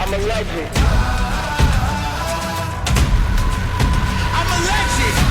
I'm a legend. I'm a legend. I'm a legend.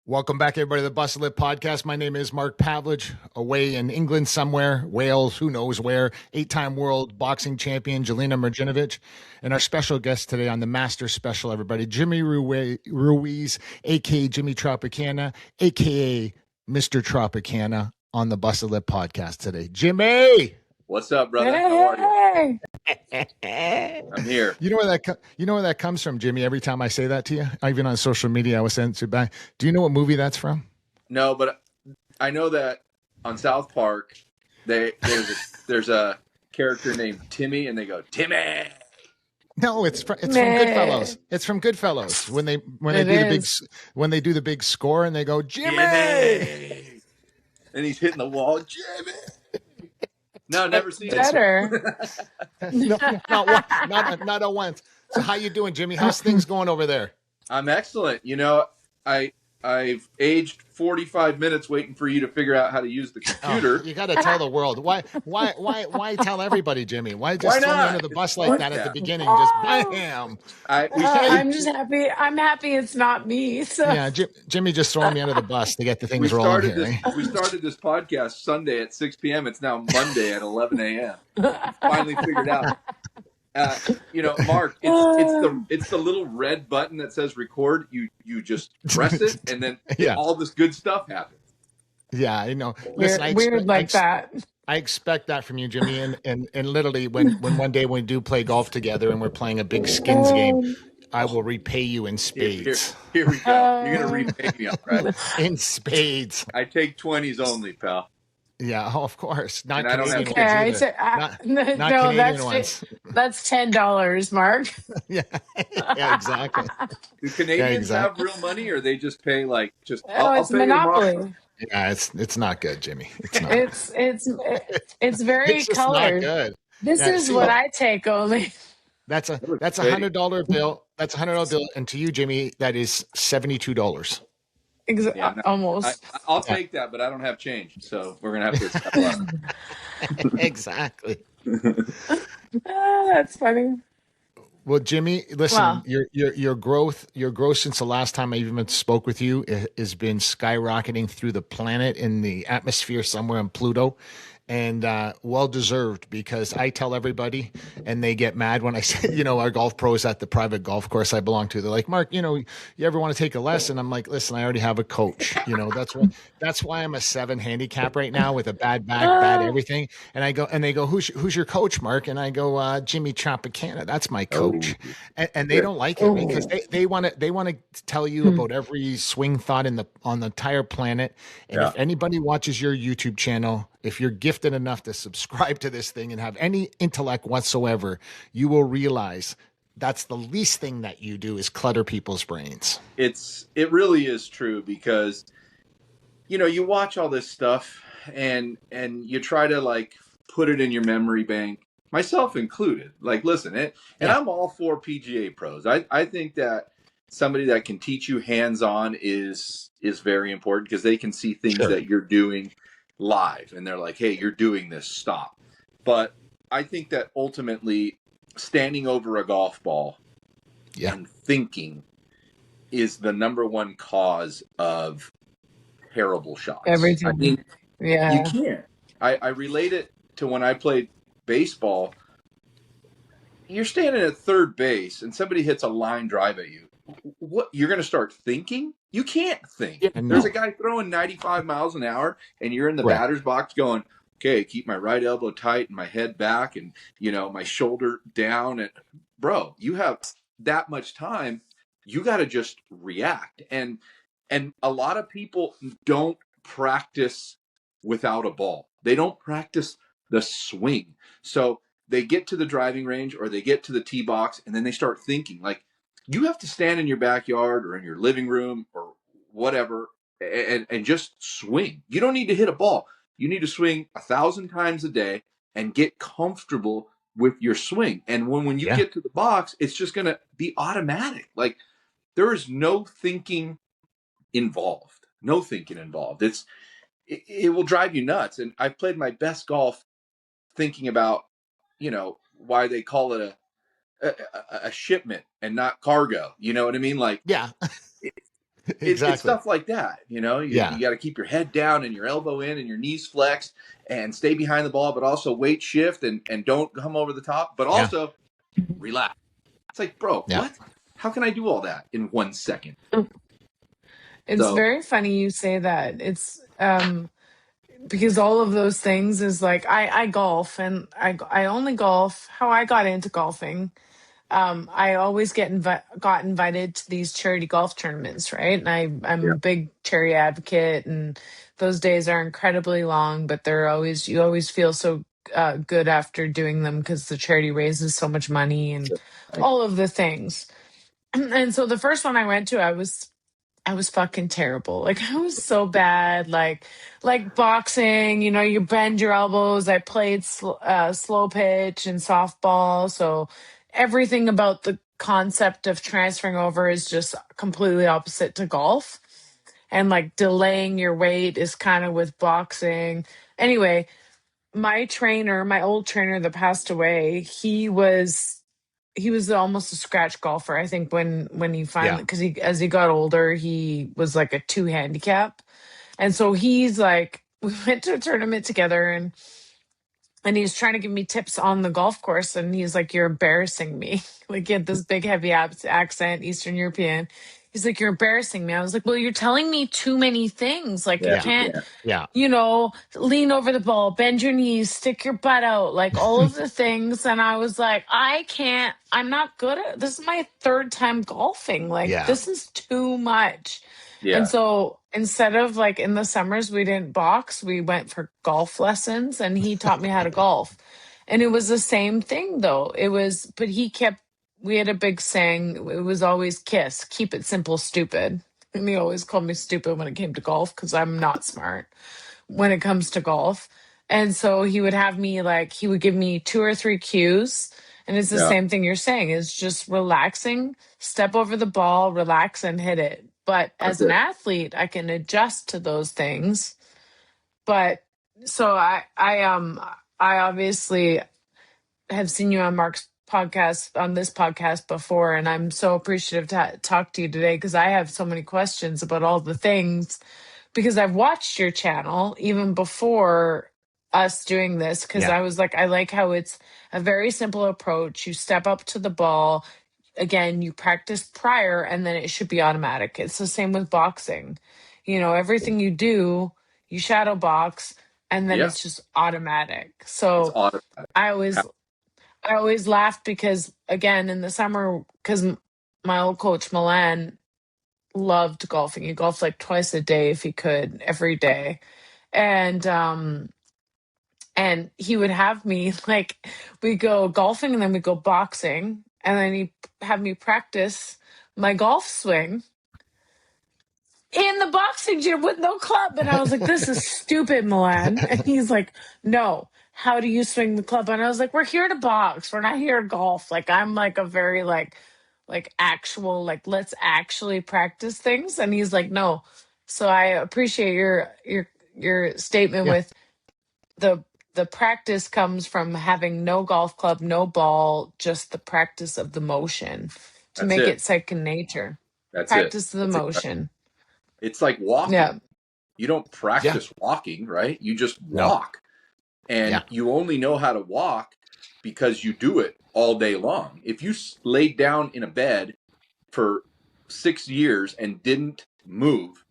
Welcome back, everybody, to the Bustle It Podcast. My name is Mark Pavelich, away in England somewhere, Wales, who knows where, 8-time world boxing champion, Jelena Mrdjenovich, and our special guest today on the Master Special, everybody, Jimmy Ruiz, a.k.a. Jimmy Tropicana, a.k.a. Mr. Tropicana, on the Bustle It Podcast today. Jimmy! What's up, brother? How are you? I'm here. You know where that comes from, Jimmy? Every time I say that to you, even on social media, I was saying to back. Do you know what movie that's from? No, but I know that on South Park, there's a character named Timmy, and they go Timmy. No, it's from Goodfellas. It's from Goodfellas when they do the big score and they go Jimmy, and he's hitting the wall, Jimmy. No, never seen Better. it. Not a once. So how you doing, Jimmy? How's things going over there? I'm excellent. You know, I've aged 45 minutes waiting for you to figure out how to use the computer. Oh, you got to tell the world. Why tell everybody, Jimmy? Why just throw me under the bus like that at the beginning? Just bam. I'm just happy. I'm happy it's not me. So yeah, Jimmy just throwing me under the bus to get the things rolling here. We started this podcast Sunday at 6 p.m. It's now Monday at 11 a.m. Finally figured out. You know, Mark, it's the little red button that says record. You just press it, and then all this good stuff happens. Yeah, I know. Listen, weird like that. I expect that from you, Jimmy. And literally, when one day we do play golf together and we're playing a big skins game, I will repay you in spades. Here we go. You're gonna repay me, all right? In spades. I take 20s only, pal. Yeah, of course. Not And I don't Canadian have ones either. Not no, Canadian ones. That's $10, Mark. Yeah, exactly. Do Canadians have real money, or they just pay like just? It's Monopoly. Yeah, it's not good, Jimmy. It's not. It's very it's just colored. Not good. This is what I take only. That's a $100 bill. That's a $100 bill, and to you, Jimmy, that is $72. Exactly. Yeah, no, almost. I'll take that, but I don't have change, so we're gonna have to settle out. Exactly. That's funny. Well, Jimmy, listen, your growth since the last time I even spoke with you has been skyrocketing through the planet in the atmosphere somewhere on Pluto. And well-deserved, because I tell everybody, and they get mad when I say, our golf pros at the private golf course I belong to, they're like, Mark, you ever want to take a lesson? I'm like, listen, I already have a coach. That's why I'm a 7 handicap right now with a bad back, bad everything. And they go, who's your coach, Mark? And I go, Jimmy Tropicana. That's my coach. And they don't like it because they want to tell you about every swing thought on the entire planet. And if anybody watches your YouTube channel, if you're gifted enough to subscribe to this thing and have any intellect whatsoever, you will realize that's the least thing that you do is clutter people's brains. It really is true, because you watch all this stuff and you try to like put it in your memory bank, myself included. Like, listen, and I'm all for PGA pros. I think that somebody that can teach you hands-on is very important, because they can see things that you're doing live, and they're like, hey, you're doing this, stop. But I think that ultimately standing over a golf ball and thinking is the number one cause of terrible shots. Everything. I mean, you can't. I relate it to when I played baseball. You're standing at third base and somebody hits a line drive at you. What, you're going to start thinking? You can't think. There's a guy throwing 95 miles an hour, and you're in the batter's box going, okay, keep my right elbow tight and my head back and, my shoulder down. And bro, you have that much time. You got to just react. And a lot of people don't practice without a ball. They don't practice the swing. So they get to the driving range or they get to the tee box, and then they start thinking. Like, you have to stand in your backyard or in your living room or whatever and just swing. You don't need to hit a ball. You need to swing 1,000 times a day and get comfortable with your swing. And when you get to the box, it's just going to be automatic. Like, there is no thinking involved. No thinking involved. It will drive you nuts. And I've played my best golf thinking about, why they call it a shipment and not cargo. You know what I mean? Like, exactly. It's stuff like that. You got to keep your head down and your elbow in and your knees flexed and stay behind the ball, but also weight shift and don't come over the top, but also relax. It's like, bro, what? How can I do all that in 1 second? It's very funny you say that. It's because all of those things is like I golf, and I only golf. How I got into golfing, I always got invited to these charity golf tournaments, right? And I'm a big charity advocate, and those days are incredibly long, but you always feel so good after doing them because the charity raises so much money and all of the things. And so the first one I went to, I was fucking terrible. Like, I was so bad. Like boxing, you bend your elbows. I played slow pitch and softball. So everything about the concept of transferring over is just completely opposite to golf. And like delaying your weight is kind of with boxing. Anyway, my old trainer that passed away, he was almost a scratch golfer. I think when he finally, because as he got older, he was like a 2 handicap, and so he's like, we went to a tournament together, and he's trying to give me tips on the golf course, and he's like, "You're embarrassing me." Like, he had this big heavy accent, Eastern European. He's like, "You're embarrassing me." I was like, "Well, you're telling me too many things. Like, you can't, lean over the ball, bend your knees, stick your butt out, like all of the things." And I was like, I'm not good at this. Is my 3rd time golfing. Like, this is too much. Yeah. And so instead of like in the summers, we didn't box, we went for golf lessons, and he taught me how to golf. And it was the same thing though. But we had a big saying. It was always KISS, keep it simple, stupid. And he always called me stupid when it came to golf because I'm not smart when it comes to golf. And so he would give me 2 or 3 cues. And it's the same thing you're saying, is just relaxing, step over the ball, relax and hit it. But as an athlete, I can adjust to those things. But so I obviously have seen you on this podcast before, and I'm so appreciative to talk to you today because I have so many questions about all the things, because I've watched your channel even before us doing this, because I was like, I like how it's a very simple approach. You step up to the ball. Again, you practice prior, and then it should be automatic. It's the same with boxing. Everything you do, you shadow box, and then it's just automatic. So I always laughed because, again, in the summer, because my old coach, Milan, loved golfing. He golfed like twice a day if he could, every day. And he would have me, like, we go golfing and then we go boxing, and then he'd have me practice my golf swing in the boxing gym with no club. And I was like, this is stupid, Milan. And he's like, no, how do you swing the club? And I was like, we're here to box. We're not here to golf. Like, I'm like a very like actual, like, let's actually practice things. And he's like, no. So I appreciate your statement with the practice comes from having no golf club, no ball, just the practice of the motion to make it second nature. Practice the motion. It's like walking. Yeah. You don't practice walking, right? You just walk. And you only know how to walk because you do it all day long. If you laid down in a bed for 6 years and didn't move,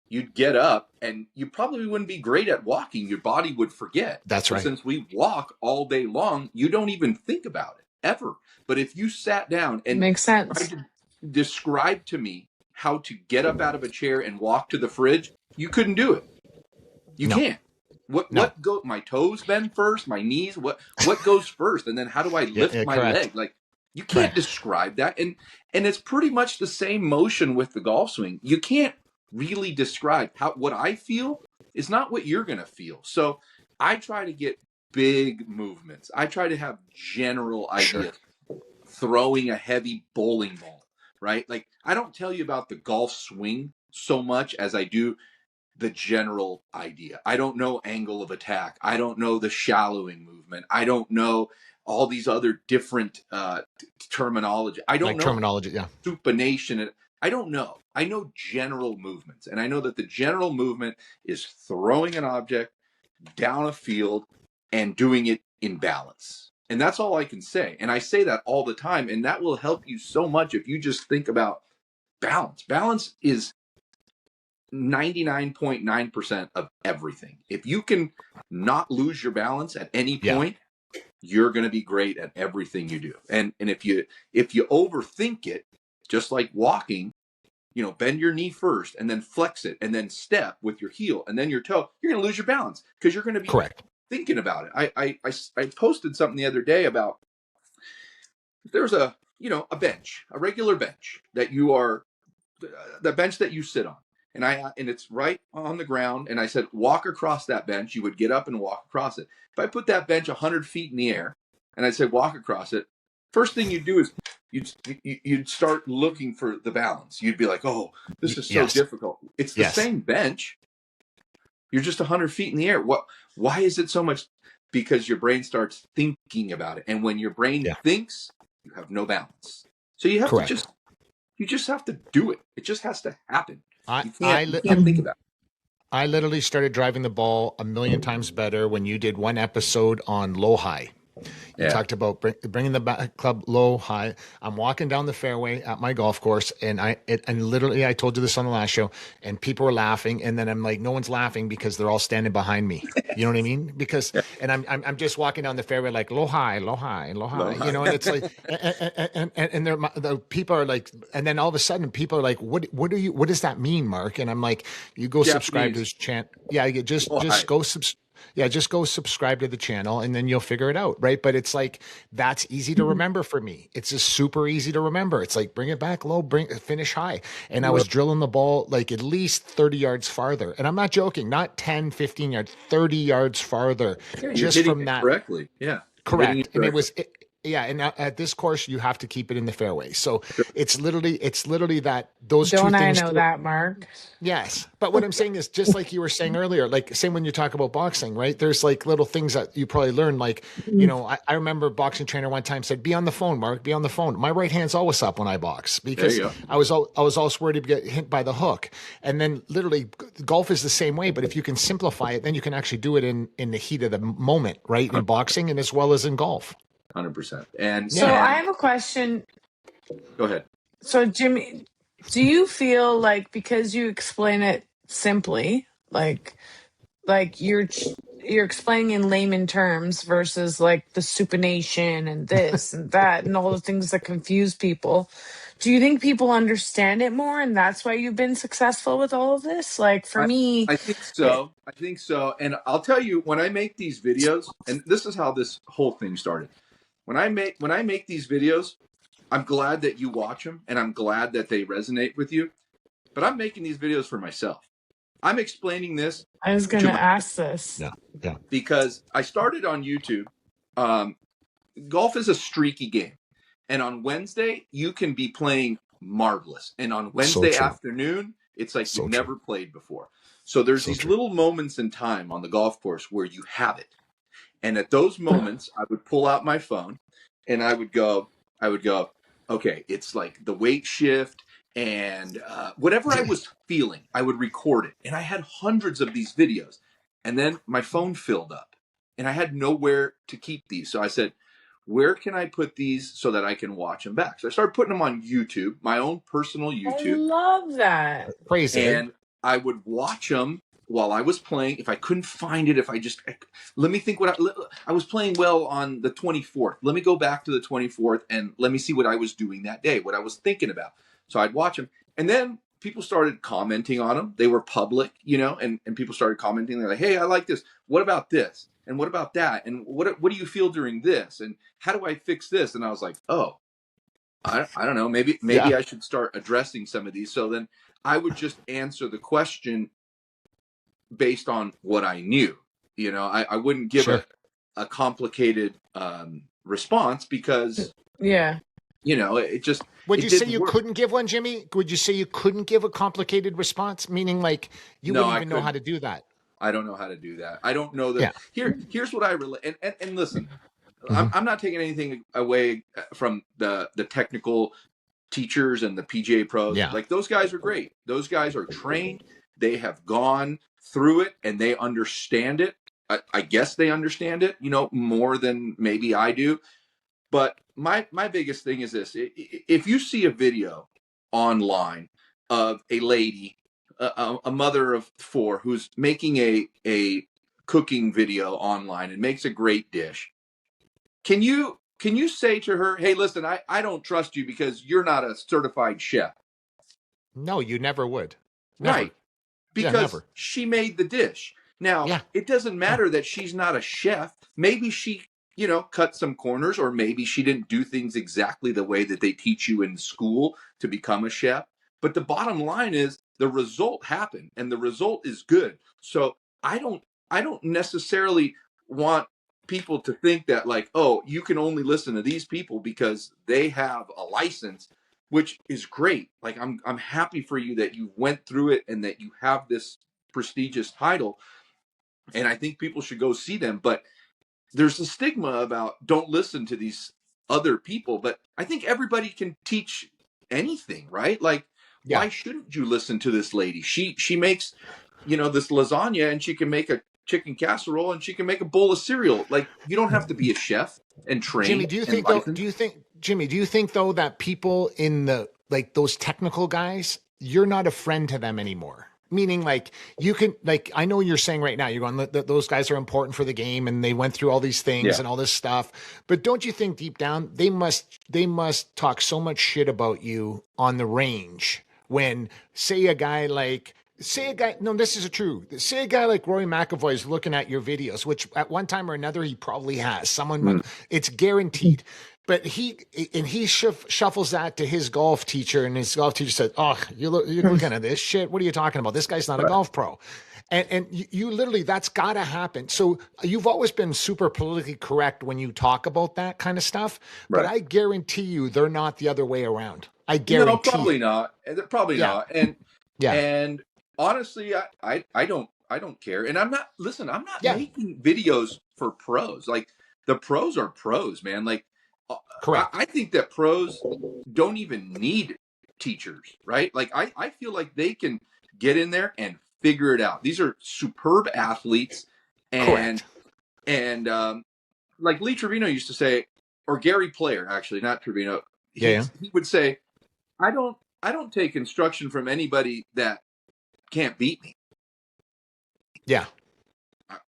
you'd get up and you probably wouldn't be great at walking. Your body would forget. That's right. Since we walk all day long, you don't even think about it ever. But if you sat down and makes sense, tried to describe to me how to get up out of a chair and walk to the fridge, you couldn't do it. You can't. What go? My toes bend first, my knees. What goes first, and then how do I lift my leg? Like, you can't describe that. And it's pretty much the same motion with the golf swing. You can't really describe what I feel is not what you're going to feel. So I try to get big movements. I try to have general ideas. Throwing a heavy bowling ball, right? Like, I don't tell you about the golf swing so much as I do the general idea. I don't know angle of attack. I don't know the shallowing movement. I don't know all these other different terminology. I don't know terminology, yeah. supination. I don't know. I know general movements, and I know that the general movement is throwing an object down a field and doing it in balance. And that's all I can say. And I say that all the time. And that will help you so much if you just think about balance. Balance is 99.9% of everything. If you can not lose your balance at any point, you're going to be great at everything you do. And if you overthink it, just like walking, you know, bend your knee first and then flex it and then step with your heel and then your toe, you're going to lose your balance because you're going to be thinking about it. I posted something the other day about if there's a bench, a regular bench that you are, the bench that you sit on, and it's right on the ground. And I said, walk across that bench. You would get up and walk across it. If I put that bench 100 feet in the air and I said, walk across it, first thing you'd do is you'd start looking for the balance. You'd be like, oh, this is so difficult. It's the same bench. You're just 100 feet in the air. Why is it so much? Because your brain starts thinking about it. And when your brain thinks, you have no balance. So you have to you just have to do it. It just has to happen. You can't think about it. I literally started driving the ball 1,000,000 times better when you did one episode on low high. You talked about bringing the club low high. I'm walking down the fairway at my golf course, and literally I told you this on the last show, and people were laughing, and then I'm like, no one's laughing because they're all standing behind me. You know what I mean? Because and I'm just walking down the fairway like low high, low high, low high. You know, and it's like and the people are like, and then all of a sudden people are like, what does that mean, Mark? And I'm like, you go subscribe to this channel. Yeah, just go subscribe. Yeah, just go subscribe to the channel and then you'll figure it out, right? But it's like, that's easy to remember for me. It's just super easy to remember. It's like, bring it back low, finish high. And I was drilling the ball like at least 30 yards farther. And I'm not joking, not 10, 15 yards, 30 yards farther. Just from that. Correctly. Yeah. Correct. And it was... and at this course, you have to keep it in the fairway. So it's literally that those Don't two things. Don't I know that, Mark? Yes. But what I'm saying is just like you were saying earlier, like same when you talk about boxing, right? There's like little things that you probably learn. Like, you know, I remember a boxing trainer one time said, be on the phone, Mark, be on the phone. My right hand's always up when I box because I was always worried to get hit by the hook. And then literally golf is the same way. But if you can simplify it, then you can actually do it in the heat of the moment, right? In boxing and as well as in golf. 100%. And so I have a question. Go ahead. So Jimmy, do you feel like because you explain it simply, like you're explaining in layman terms versus like the supination and this and that and all the things that confuse people, do you think people understand it more and that's why you've been successful with all of this? Like for me, I think so. I think so. And I'll tell you, when I make these videos, and this is how this whole thing started. When I make these videos, I'm glad that you watch them and I'm glad that they resonate with you. But I'm making these videos for myself. I'm explaining this. I was going to ask this. Yeah. Because I started on YouTube. Golf is a streaky game. And on Wednesday, you can be playing marvelous. And on Wednesday afternoon, it's like you've never played before. So there's these little moments in time on the golf course where you have it. And at those moments, I would pull out my phone and I would go, okay, it's like the weight shift and whatever I was feeling, I would record it. And I had hundreds of these videos. And then my phone filled up and I had nowhere to keep these. So I said, where can I put these so that I can watch them back? So I started putting them on YouTube, my own personal YouTube. I love that. Crazy. And I would watch them while I was playing. If I couldn't find it, let me think what I was playing well on the 24th. Let me go back to the 24th and let me see what I was doing that day, what I was thinking about. So I'd watch them. And then people started commenting on them. They were public, you know, and people started commenting. They're like, hey, I like this. What about this? And what about that? And what do you feel during this? And how do I fix this? And I was like, oh, I don't know. Maybe I should start addressing some of these. So then I would just answer the question based on what I knew. You know, I wouldn't give a complicated response because you know, it just would you say you couldn't give one, Jimmy? Would you say you couldn't give a complicated response, meaning like you wouldn't even know how to do that? I don't know how to do that. I don't know that. Here's what I relate. And listen, I'm not taking anything away from the technical teachers and the PGA pros. Like those guys are great. Those guys are trained. They have gone through it and they understand it. I guess they understand it, you know, more than maybe I do. But my biggest thing is this: if you see a video online of a lady, a mother of 4, who's making a cooking video online and makes a great dish, can you say to her, "Hey, listen, I don't trust you because you're not a certified chef"? No, you never would. Never. Right. Because she made the dish. Now, it doesn't matter that she's not a chef. Maybe she, you know, cut some corners, or maybe she didn't do things exactly the way that they teach you in school to become a chef. But the bottom line is the result happened and the result is good. So I don't necessarily want people to think that like, oh, you can only listen to these people because they have a license, which is great. Like I'm happy for you that you went through it and that you have this prestigious title. And I think people should go see them. But there's a stigma about don't listen to these other people. But I think everybody can teach anything, right? Like, why shouldn't you listen to this lady? She makes, you know, this lasagna, and she can make a chicken casserole, and she can make a bowl of cereal. Like, you don't have to be a chef and train. Jimmy, do you think though that people in the, like, those technical guys, you're not a friend to them anymore? Meaning, like, you can, like, I know you're saying right now, you're going, those guys are important for the game and they went through all these things and all this stuff. But don't you think deep down they must talk so much shit about you on the range when, say a guy like Rory McIlroy is looking at your videos, which at one time or another he probably has. It's guaranteed. But he shuffles that to his golf teacher, and his golf teacher said, "Oh, you're looking at this shit. What are you talking about? This guy's not a golf pro." And you literally, that's got to happen. So you've always been super politically correct when you talk about that kind of stuff. But I guarantee you, they're not the other way around. I guarantee. No, probably not. They're probably not. And honestly, I don't care. And I'm not making videos for pros. Like, the pros are pros, man. Like, correct. I think that pros don't even need teachers, right? Like, I feel like they can get in there and figure it out. These are superb athletes. And like Lee Trevino used to say, or Gary Player, actually, not Trevino. He would say, I don't take instruction from anybody that can't beat me. Yeah.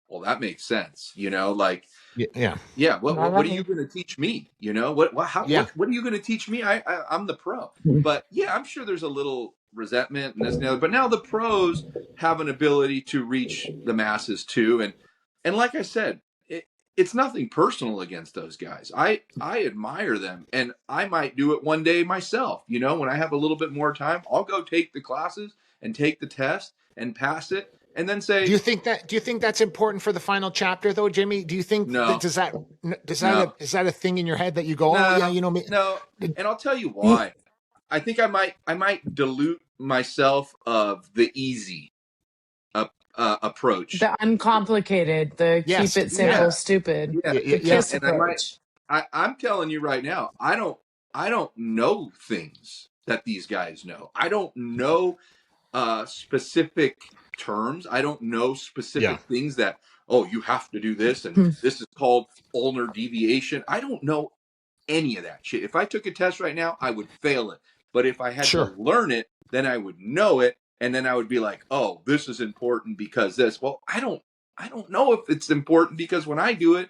Well, that makes sense. You know, like, What are you going to teach me? You know, what are you going to teach me? I'm the pro. But I'm sure there's a little resentment and this and the other. But now the pros have an ability to reach the masses too. And like I said, it's nothing personal against those guys. I admire them, and I might do it one day myself. You know, when I have a little bit more time, I'll go take the classes and take the test and pass it. And then say, do you think that's important for the final chapter though, Jimmy? Do you think is that a thing in your head that you go, you know me? No. And I'll tell you why. I think I might dilute myself of the easy approach. The uncomplicated, the keep it simple, stupid. The KISS approach. I'm telling you right now, I don't know things that these guys know. I don't know specific terms. I don't know specific things that, you have to do this, and this is called ulnar deviation. I don't know any of that shit. If I took a test right now, I would fail it. But if I had to learn it, then I would know it, and then I would be like, oh, this is important because this. Well, I don't know if it's important because when I do it,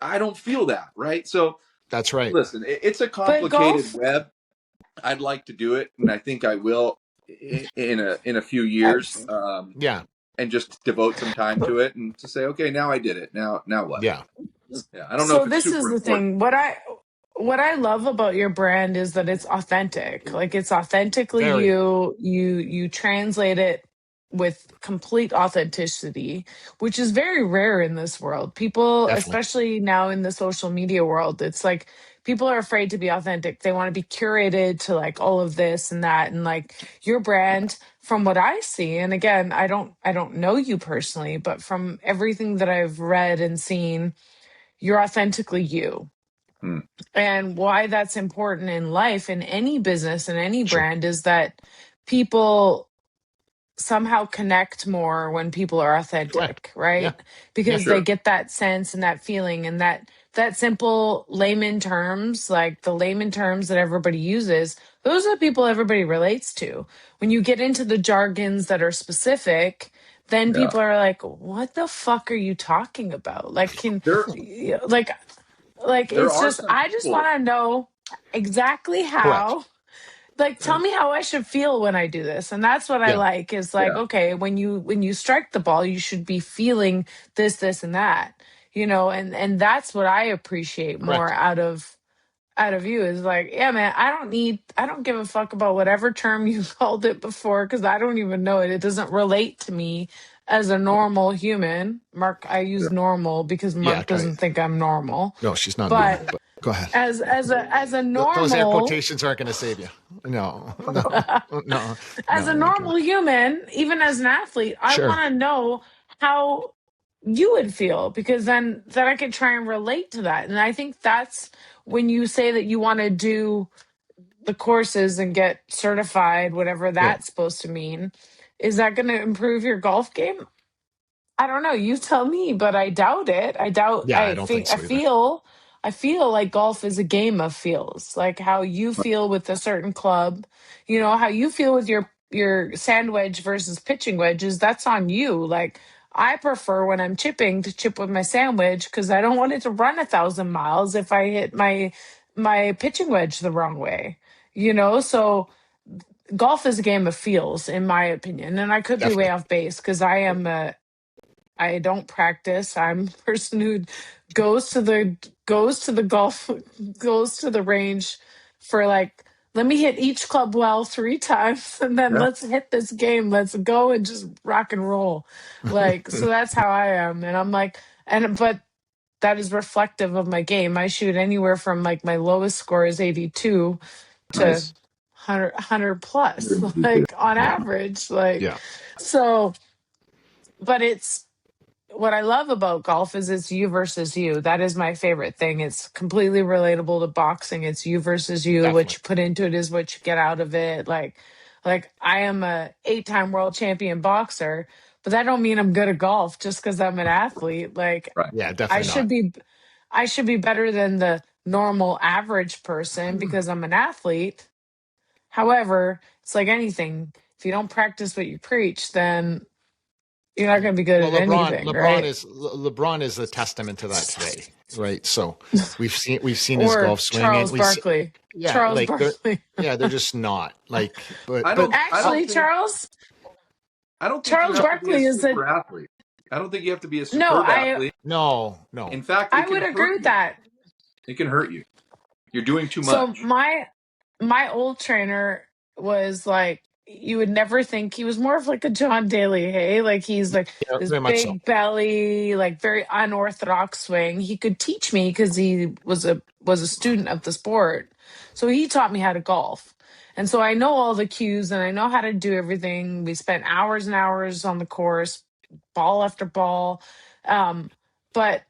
I don't feel that, right? So that's right. Listen, it's a complicated web. I'd like to do it, and I think I will in a few years. And just devote some time to it and to say, okay, now I did it. Now what? I don't know. So this is the thing. What I love about your brand is that it's authentic. Like, it's authentically you translate it with complete authenticity, which is very rare in this world. People, Definitely. especially now in the social media world, it's like people are afraid to be authentic. They want to be curated to like all of this and that. And like your brand, from what I see, and again, I don't know you personally, but from everything that I've read and seen, you're authentically you. And why that's important in life, in any business, in any Sure. brand, is that people somehow connect more when people are authentic, Correct. right? Yeah. Because Sure. they get that sense and that feeling and that simple layman terms, like the layman terms that everybody uses, those are the people everybody relates to. When you get into the jargons that are specific, then Yeah. people are like, what the fuck are you talking about? Like, There like there it's are just, some I just people. want to know exactly Correct. how, like, tell me how I should feel when I do this. And that's what I Yeah. like, is like, Yeah. okay, when you strike the ball, you should be feeling this and that, and that's what I appreciate more Correct. out of you, is like, yeah, man, I don't give a fuck about whatever term you called it before, because I don't even know it. It doesn't relate to me as a normal human. Mark, I use normal because Yeah. Mark doesn't think I'm normal. No, she's not But normal, but go ahead. as a Those air normal quotations aren't going to save you. No, no, no, as a no. normal human, even as an athlete, I Sure. want to know how you would feel, because then I could try and relate to that. And I think that's when you say that you want to do the courses and get certified, whatever Yeah. that's supposed to mean. Is that going to improve your golf game? I don't know. You tell me, but I doubt it. I doubt. Yeah, I don't think I so either. feel. I feel like golf is a game of feels. Like how you feel with a certain club, how you feel with your sand wedge versus pitching wedges. That's on you. Like I prefer when I'm chipping to chip with my sand wedge because I don't want it to run 1,000 miles if I hit my pitching wedge the wrong way. So golf is a game of feels, in my opinion, and I could be way Definitely. off base because I don't practice. I'm a person who goes to the golf goes to the range for like, let me hit each club well 3 times and then Yeah. let's hit this game. Let's go and just rock and roll. Like, so that's how I am. And I'm like, but that is reflective of my game. I shoot anywhere from like my lowest score is 82 to Nice. 100 plus, like on Yeah. average. Like, Yeah. so, but it's, what I love about golf is it's you versus you. That is my favorite thing. It's completely relatable to boxing. It's you versus you. What Definitely. you put into it is what you get out of it. Like I am a 8-time world champion boxer, but that don't mean I'm good at golf just because I'm an athlete. Like Right. Yeah, I definitely should not. be I should be better than the normal average person because I'm an athlete. However, it's like anything. If you don't practice what you preach, then you're not going to be good Well, at anything, right? LeBron is a testament to that today, right? So we've seen his Or golf swing, and Charles Barkley. yeah, Charles like Barkley. they're just not like, I but don't I don't Actually, think I don't think you Charles have to be a Barkley is a super athlete. I don't think you have to be a no. superb athlete. no, In fact, I it can would agree hurt with you. that. It can hurt you. You're doing too So much. my old trainer was like, you would never think he was more of like a John Daly. Hey, like he's like yeah, this very much so. big belly, like very unorthodox swing. He could teach me because he was a student of the sport, so he taught me how to golf. And so I know all the cues and I know how to do everything. We spent hours and hours on the course, ball after ball. But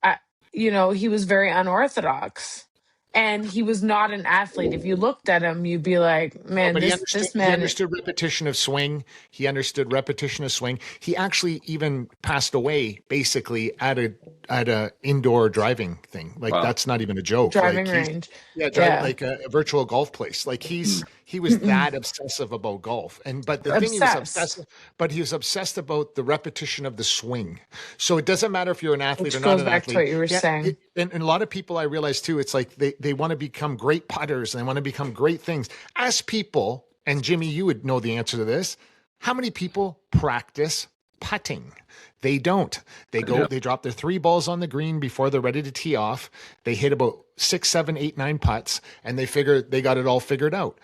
I, he was very unorthodox and he was not an athlete. If you looked at him, you'd be like, No, man, but he this he man. understood repetition of swing. He understood repetition of swing. He actually even passed away basically at a indoor driving thing. Like Wow. that's not even a joke. Driving Like range. drive Yeah. like a virtual golf place. Like he was that obsessive about golf. But the thing he was Obsessed. obsessive, but he was obsessed about the repetition of the swing. So it doesn't matter if you're an athlete or Which not goes an back to athlete. what you were Yeah, saying. and a lot of people I realize too, it's like they want to become great putters and they want to become great things. As people, and Jimmy, you would know the answer to this. How many people practice putting? They don't. They drop their 3 balls on the green before they're ready to tee off. They hit about 6, 7, 8, 9 putts, and they figure they got it all figured out.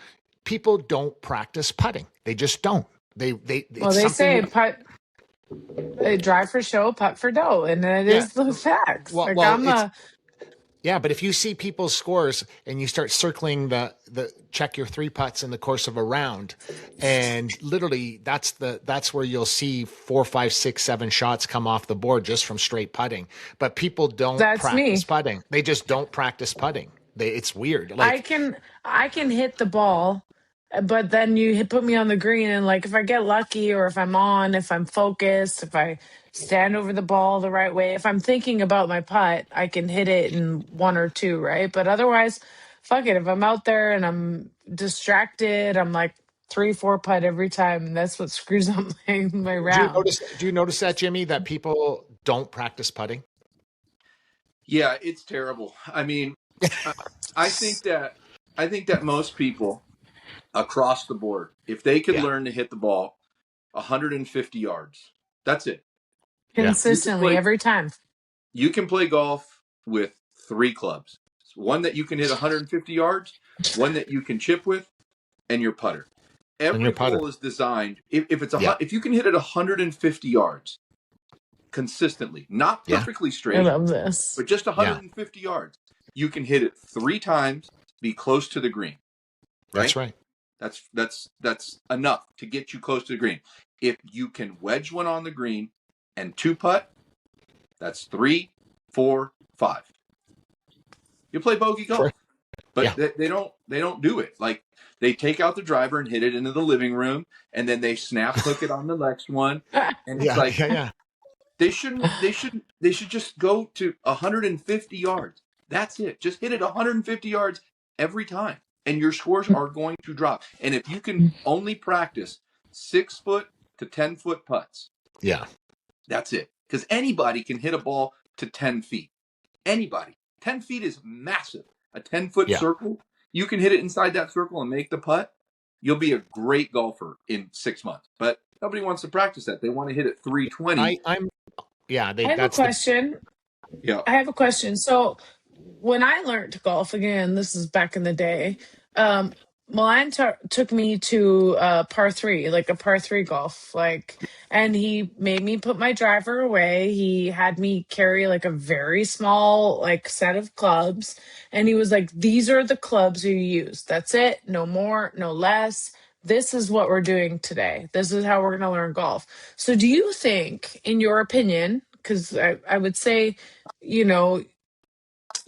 People don't practice putting. They just don't. It's they say something. putt, drive for show, putt for dough, and it Yeah. is the facts. Like Well, I'm it's a yeah, but if you see people's scores and you start circling the check your three putts in the course of a round, and literally that's where you'll see 4, 5, 6, 7 shots come off the board just from straight putting. But people don't that's practice me. putting. They just don't practice putting. It's weird. I Like can I can hit the ball, but then put me on the green, and like if I get lucky, or if I'm focused, if I stand over the ball the right way, if I'm thinking about my putt, I can hit it in one or two, right? But otherwise, fuck it. If I'm out there and I'm distracted, I'm like 3, 4 putt every time, and that's what screws up my round. do you notice that, Jimmy, that people don't practice putting? Yeah, it's terrible. I mean, I think that most people across the board, if they could Yeah. learn to hit the ball 150 yards, that's it. Yeah. Consistently every time. You can play golf with 3 clubs. One that you can hit 150 yards, one that you can chip with, and your putter. Every hole is designed. If you can hit it 150 yards consistently, not perfectly I straight, love this. but just 150 yards, you can hit it 3 times, be close to the green. That's right. That's enough to get you close to the green. If you can wedge one on the green and 2 putt, that's 3, 4, 5. You play bogey golf. But they don't do it. Like they take out the driver and hit it into the living room, and then they snap hook it on the next one. And it's they should just go to 150 yards. That's it. Just hit it 150 yards every time, and your scores are going to drop. And if you can only practice 6-foot to 10-foot putts, that's it. Because anybody can hit a ball to 10 feet. Anybody. 10 feet is massive. A 10-foot circle, you can hit it inside that circle and make the putt. You'll be a great golfer in 6 months. But nobody wants to practice that. They want to hit it 320. I have a question. I have a question. So when I learned to golf, again, this is back in the day, Milan took me to par 3, like a par 3 golf, and he made me put my driver away. He had me carry like a very small set of clubs, and he was like, "These are the clubs you use. That's it. No more, no less. This is what we're doing today. This is how we're going to learn golf." So, do you think, in your opinion, because I would say, you know,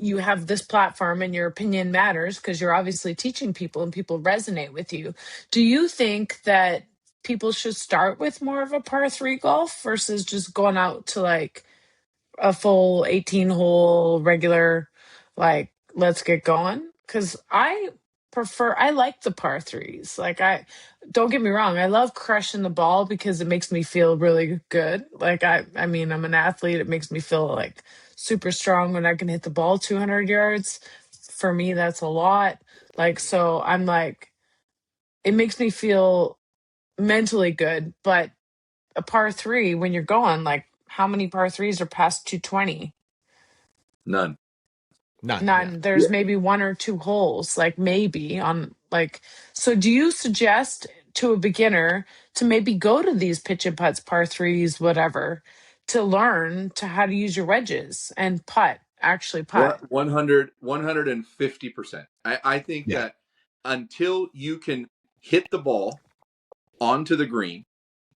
you have this platform and your opinion matters because you're obviously teaching people and people resonate with you. Do you think that people should start with more of a par 3 golf versus just going out to like a full 18 hole regular, let's get going? Because I like the par 3s. Don't get me wrong, I love crushing the ball because it makes me feel really good. I mean, I'm an athlete. It makes me feel like super strong when I can hit the ball 200 yards. For me, that's a lot. So I'm like, it makes me feel mentally good. But a par 3, when you're going, how many par 3s are past 220? None. There's maybe 1 or 2 holes, maybe on so do you suggest to a beginner to maybe go to these pitch and putts, par 3s, whatever, to learn how to use your wedges and actually putt? 150%. I think that until you can hit the ball onto the green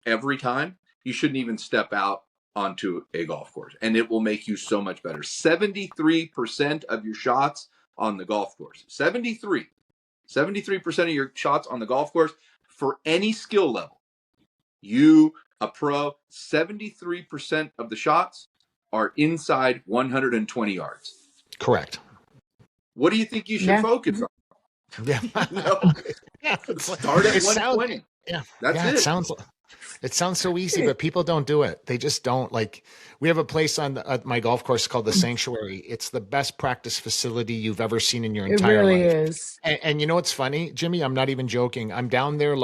every time, you shouldn't even step out onto a golf course, and it will make you so much better. 73% of your shots on the golf course. 73% of your shots on the golf course for any skill level. You, a pro, 73% of the shots are inside 120 yards. Correct. What do you think you should focus on? Start at 120. That's it. It sounds so easy, but people don't do it. They just don't. We have a place at my golf course called the Sanctuary. It's the best practice facility you've ever seen in your entire life. It really is. And you know what's funny, Jimmy? I'm not even joking. I'm down there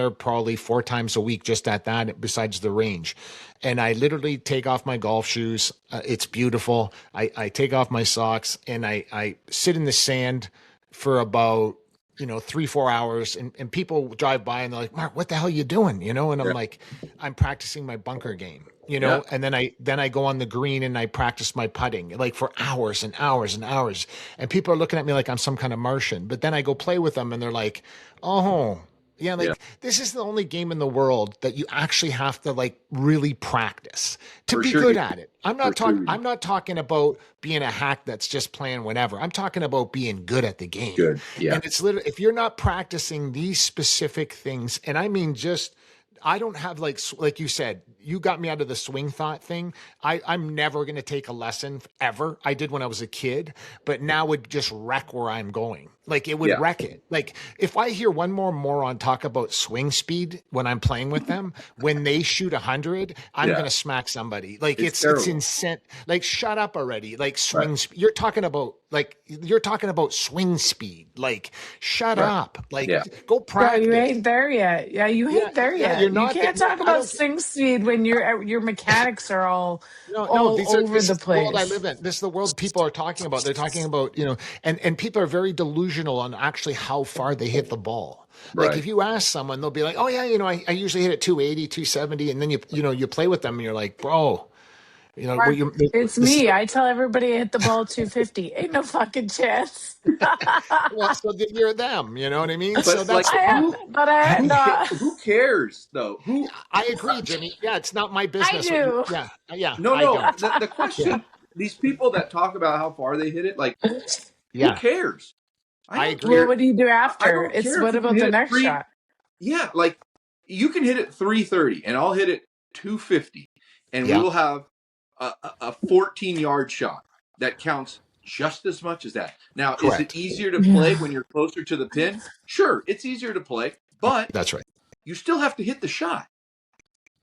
probably 4 times a week just at that, besides the range. And I literally take off my golf shoes. It's beautiful. I take off my socks and I sit in the sand for about 3-4 hours, and people drive by and they're like, Mark, what the hell are you doing? And I'm like, I'm practicing my bunker game, and then I go on the green and I practice my putting like for hours and hours and hours. And people are looking at me like I'm some kind of Martian. But then I go play with them and they're like, oh, yeah, like this is the only game in the world that you actually have to like really practice to be good at it. I'm not talking about being a hack that's just playing whenever. I'm talking about being good at the game. Good. Yeah. And it's literally, if you're not practicing these specific things, and I mean just I don't have like you said, you got me out of the swing thought thing. I'm never going to take a lesson ever. I did when I was a kid, but now would just wreck where I'm going. Like it would wreck it. Like if I hear one more moron talk about swing speed when I'm playing with them, when they shoot 100, I'm going to smack somebody. Like it's insane. Like shut up already. Like swing speed. You're talking about swing speed. Like shut up. Like go practice. You ain't there yet. Yeah, you ain't there yet. You can't talk about swing speed when your mechanics are all over the place. The world I live in. This is the world people are talking about. They're talking about, and people are very delusional on actually how far they hit the ball. Like if you ask someone, they'll be like, oh yeah, I usually hit it 280, 270. And then you play with them and you're like, bro, it's me. I tell everybody I hit the ball 250. Ain't no fucking chance. Well, so you're them, you know what I mean? But so that's who cares though? I agree, Jimmy. Yeah, it's not my business. I do. Yeah. No. The question: these people that talk about how far they hit it, like, who cares? I agree. Well, what do you do after? It's what about the next shot? Yeah, like you can hit it 330, and I'll hit it 250, and we will have a 14-yard shot that counts just as much as that. Now, is it easier to play when you're closer to the pin? Sure, it's easier to play, but that's right. You still have to hit the shot.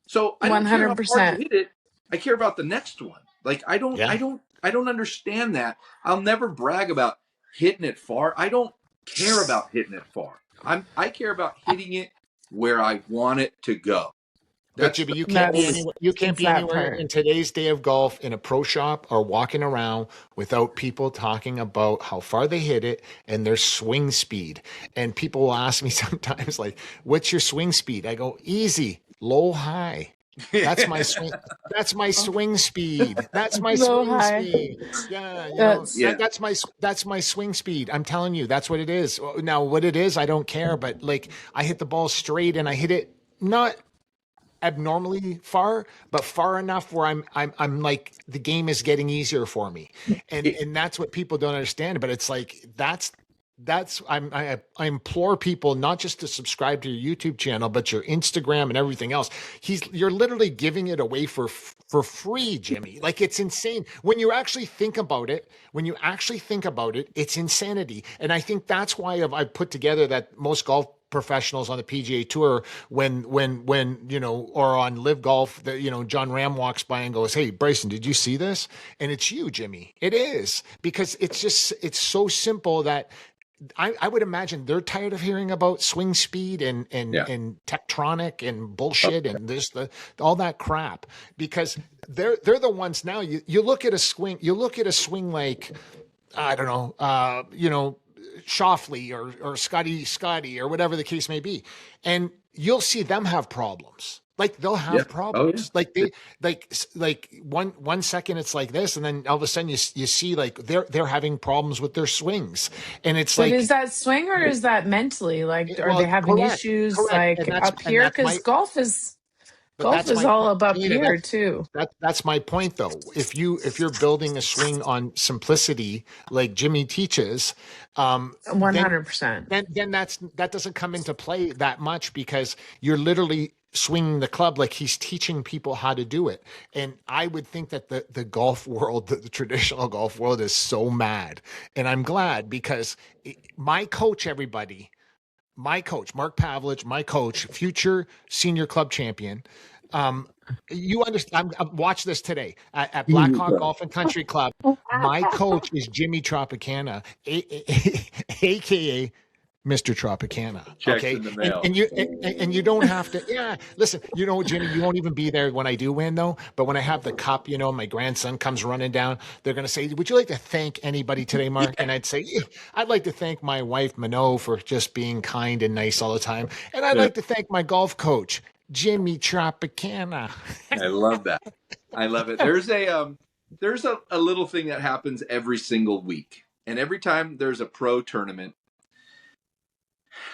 So I don't 100%. Care how hard you hit it. I care about the next one. Like I don't understand that. I'll never brag about hitting it far. I don't care about hitting it far. I care about hitting it where I want it to go. But Jimmy, you can't be anywhere in today's day of golf in a pro shop or walking around without people talking about how far they hit it and their swing speed. And people will ask me sometimes, like, "What's your swing speed?" I go, "Easy, low, high." That's my swing. That's my swing speed. That's my swing speed. Yeah, that's my swing speed. I'm telling you, that's what it is. Now, what it is, I don't care. But like, I hit the ball straight and I hit it not abnormally far, but far enough where I'm like the game is getting easier for me, and that's what people don't understand. But it's like that's I implore people not just to subscribe to your YouTube channel, but your Instagram and everything else. You're literally giving it away for free, Jimmy. Like it's insane when you actually think about it. It's insanity, and I think that's why I've put together that most golf professionals on the PGA Tour when or on Live Golf, John Ram walks by and goes, "Hey Bryson, did you see this?" And it's you, Jimmy. It is, because it's so simple that I would imagine they're tired of hearing about swing speed and tectonic and bullshit and all that crap, because they're the ones now. You look at a swing like, I don't know, Shoffley or Scotty or whatever the case may be, and you'll see them have problems. Like they'll have problems. Like they like one second it's like this, and then all of a sudden you see like they're having problems with their swings, and it's like, is that swing or is that mentally? Like, are they having issues like up here? Because golf is all up here too. That's my point, though. If you're building a swing on simplicity, like Jimmy teaches, 100%, then that doesn't come into play that much, because you're literally swinging the club like he's teaching people how to do it. And I would think that the golf world, the traditional golf world, is so mad, and I'm glad, because my coach, Mark Pavelich, my coach, future senior club champion. You understand? Watch this today at Blackhawk Golf and Country Club. My coach is Jimmy Tropicana, aka Mr. Tropicana. Checks Okay. in the mail. And you don't have to, yeah. Listen, Jimmy, you won't even be there when I do win though. But when I have the cup, my grandson comes running down, they're gonna say, would you like to thank anybody today, Mark? And I'd say, yeah, I'd like to thank my wife, Minot, for just being kind and nice all the time. And I'd like to thank my golf coach, Jimmy Tropicana. I love that. I love it. There's a little thing that happens every single week. And every time there's a pro tournament,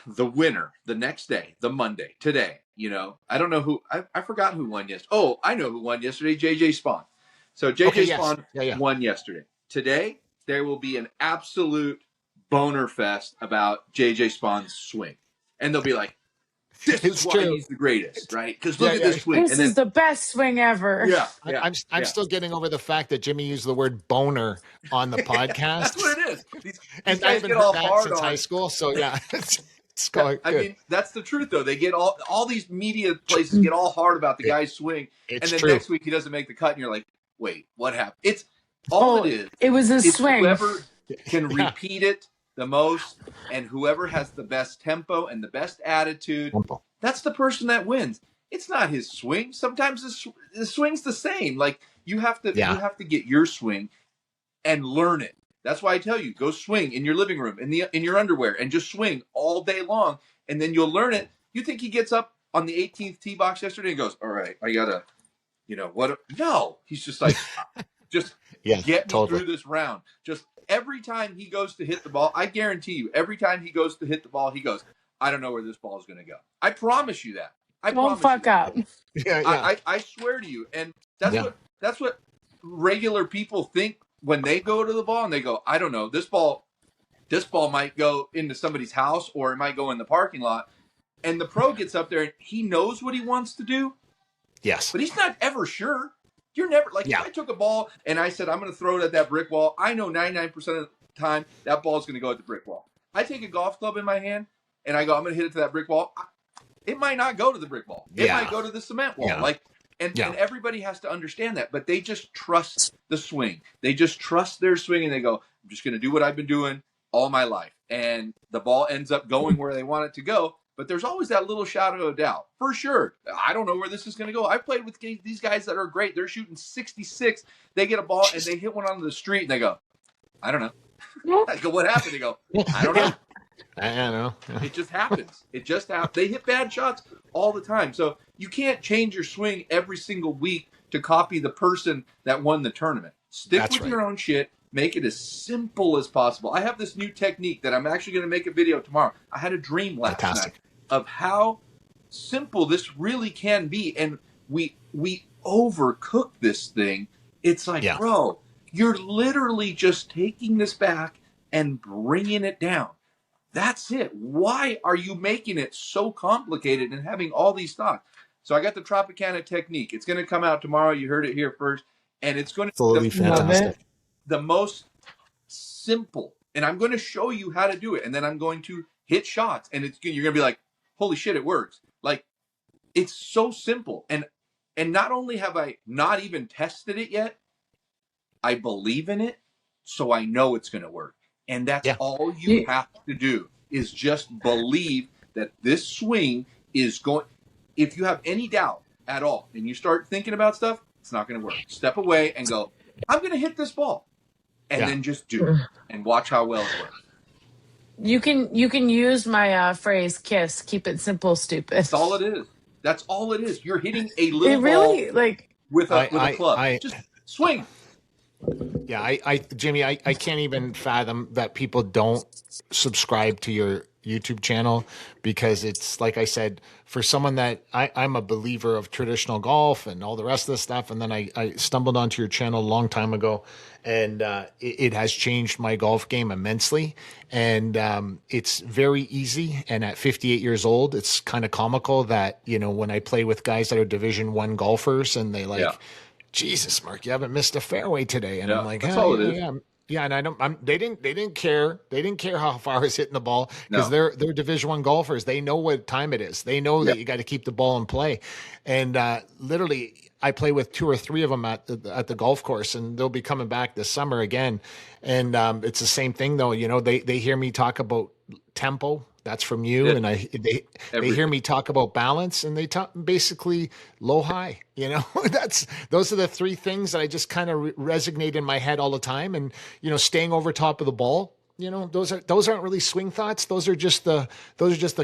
the winner, the next day, the Monday, today, I don't know who, I forgot who won yesterday. Oh, I know who won yesterday, JJ Spawn. So JJ Spawn won yesterday. Today, there will be an absolute boner fest about JJ Spawn's swing. And they'll be like, this is why he's the greatest, right? Because look at this swing. This is the best swing ever. Yeah. I'm still getting over the fact that Jimmy used the word boner on the podcast. That's what it is. These and guys I've been get all that hard since on high school. So yeah, it's going I good. mean, that's the truth, though. They get all these media places get all hard about the guy's swing, and then next week he doesn't make the cut, and you're like, wait, what happened? It's all it is. It was a swing. Whoever can repeat it the most, and whoever has the best tempo and the best attitude, that's the person that wins. It's not his swing. Sometimes the swing's the same. Like you have to get your swing and learn it. That's why I tell you, go swing in your living room, in your underwear, and just swing all day long, and then you'll learn it. You think he gets up on the 18th tee box yesterday and goes, all right, I gotta, what? No, he's just like, just get me through this round. Just every time he goes to hit the ball, I guarantee you, every time he goes to hit the ball, he goes, I don't know where this ball is going to go. I promise you that. Don't fuck up. I swear to you. And that's what regular people think when they go to the ball and they go, I don't know, this ball might go into somebody's house or it might go in the parking lot. And the pro gets up there and he knows what he wants to do. Yes. But he's not ever sure. You're never like, if I took a ball and I said, I'm going to throw it at that brick wall. I know 99% of the time that ball is going to go at the brick wall. I take a golf club in my hand and I go, I'm going to hit it to that brick wall. It might not go to the brick wall. It might go to the cement wall. Yeah. And everybody has to understand that, but they just trust the swing. They just trust their swing and they go, I'm just going to do what I've been doing all my life. And the ball ends up going where they want it to go. But there's always that little shadow of doubt. For sure. I don't know where this is going to go. I've played with these guys that are great. They're shooting 66. They get a ball and they hit one onto the street and they go, I don't know. I go, what happened? They go, I don't know. I don't know. It just happens. It just happens. They hit bad shots all the time. So you can't change your swing every single week to copy the person that won the tournament. Stick with your own shit. Make it as simple as possible. I have this new technique that I'm actually going to make a video tomorrow. I had a dream last night of how simple this really can be. And we overcook this thing. It's like, bro, you're literally just taking this back and bringing it down. That's it. Why are you making it so complicated and having all these thoughts? So I got the Tropicana technique. It's going to come out tomorrow. You heard it here first. And it's going to be fantastic. The most simple. And I'm going to show you how to do it. And then I'm going to hit shots. And you're going to be like, holy shit, it works. Like, it's so simple. And not only have I not even tested it yet, I believe in it. So I know it's going to work. And that's all you have to do is just believe that this swing is going. If you have any doubt at all and you start thinking about stuff, it's not going to work. Step away and go, I'm going to hit this ball. And then just do it and watch how well it works. You can use my phrase, KISS, keep it simple, stupid. That's all it is. That's all it is. You're hitting a little ball with a club. Just swing. Yeah, Jimmy, I can't even fathom that people don't subscribe to your YouTube channel because it's like I said, for someone that I'm a believer of traditional golf and all the rest of the stuff. And then I stumbled onto your channel a long time ago and it has changed my golf game immensely. And it's very easy. And at 58 years old, it's kind of comical that, when I play with guys that are Division I golfers and they Jesus, Mark, you haven't missed a fairway today. And I'm like, that's all it is. Yeah, and they didn't care. They didn't care how far I was hitting the ball because they're Division I golfers. They know what time it is. They know that you got to keep the ball in play. And literally, I play with 2 or 3 of them at the golf course, and they'll be coming back this summer again. And it's the same thing, though. They hear me talk about tempo That's from you. And they hear me talk about balance, and they talk basically low high, those are the three things that I just kind of resonate in my head all the time. And, staying over top of the ball, those aren't really swing thoughts. Those are just the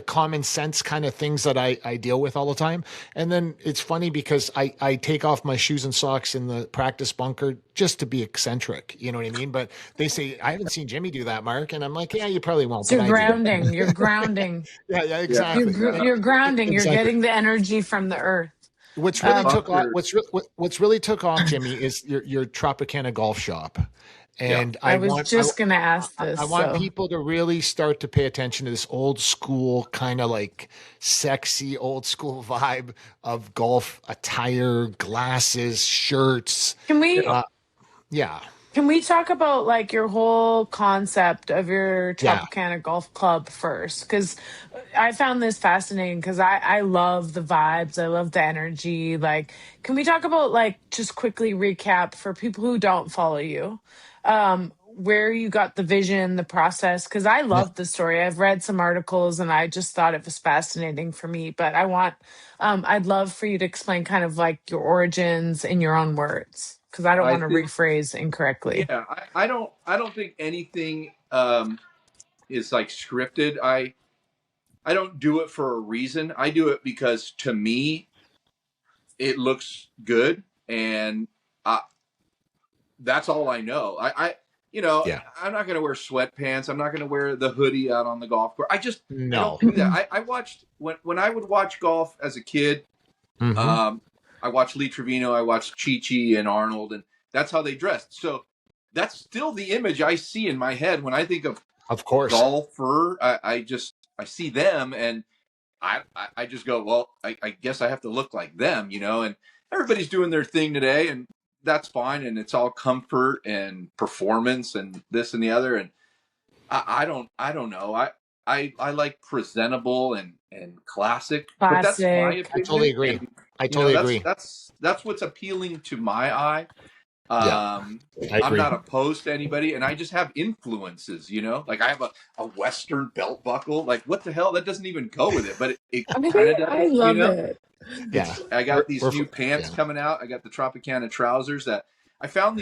common sense kind of things that I deal with all the time. And then it's funny because I take off my shoes and socks in the practice bunker just to be eccentric. You know what I mean? But they say, I haven't seen Jimmy do that, Mark. And I'm like, yeah, you probably won't. So you're grounding. You're grounding. Yeah, exactly. You're grounding. Exactly. You're getting the energy from the earth. What's really took off, Jimmy, is your Tropicana golf shop. And I was just going to ask this. I want people to really start to pay attention to this old school, kind of like sexy old school vibe of golf attire, glasses, shirts. Can we? Yeah. Can we talk about like your whole concept of your Tropicana Golf Club first? Because I found this fascinating because I love the vibes. I love the energy. Like, can we talk about like just quickly recap for people who don't follow you, where you got the vision, the process? Because I love the story. I've read some articles and I just thought it was fascinating for me. But I'd love for you to explain kind of like your origins in your own words. Because I don't want to rephrase incorrectly. Yeah, I don't think anything is like scripted. I don't do it for a reason. I do it because to me, it looks good, and that's all I know. I'm not going to wear sweatpants. I'm not going to wear the hoodie out on the golf course. I don't do that. I watched when I would watch golf as a kid. Mm-hmm. I watched Lee Trevino, I watched Chi-Chi and Arnold, and that's how they dressed. So that's still the image I see in my head when I think of golfer. I see them, and I just go, well, I guess I have to look like them, and everybody's doing their thing today, and that's fine, and it's all comfort and performance and this and the other, and I don't know. I like presentable and classic. But that's my opinion. I totally agree. I totally agree. That's what's appealing to my eye. I'm not opposed to anybody, and I just have influences, like I have a Western belt buckle. Like, what the hell? That doesn't even go with it, but it kind of does. I love it. Yeah, I got these new pants coming out. I got the Tropicana trousers that I found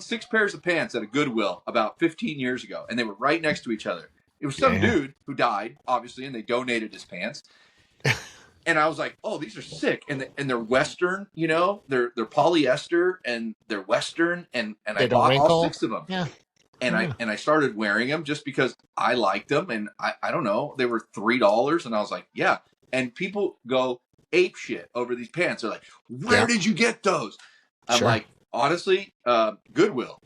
6 pairs of pants at a Goodwill about 15 years ago, and they were right next to each other. It was some dude who died, obviously, and they donated his pants. And I was like, "Oh, these are sick!" And they're Western, they're polyester and they're Western, and I bought all 6 of them. Yeah. And I started wearing them just because I liked them, and I don't know, they were $3, and I was like, yeah. And people go ape shit over these pants. They're like, "Where did you get those?" I'm like, honestly, Goodwill.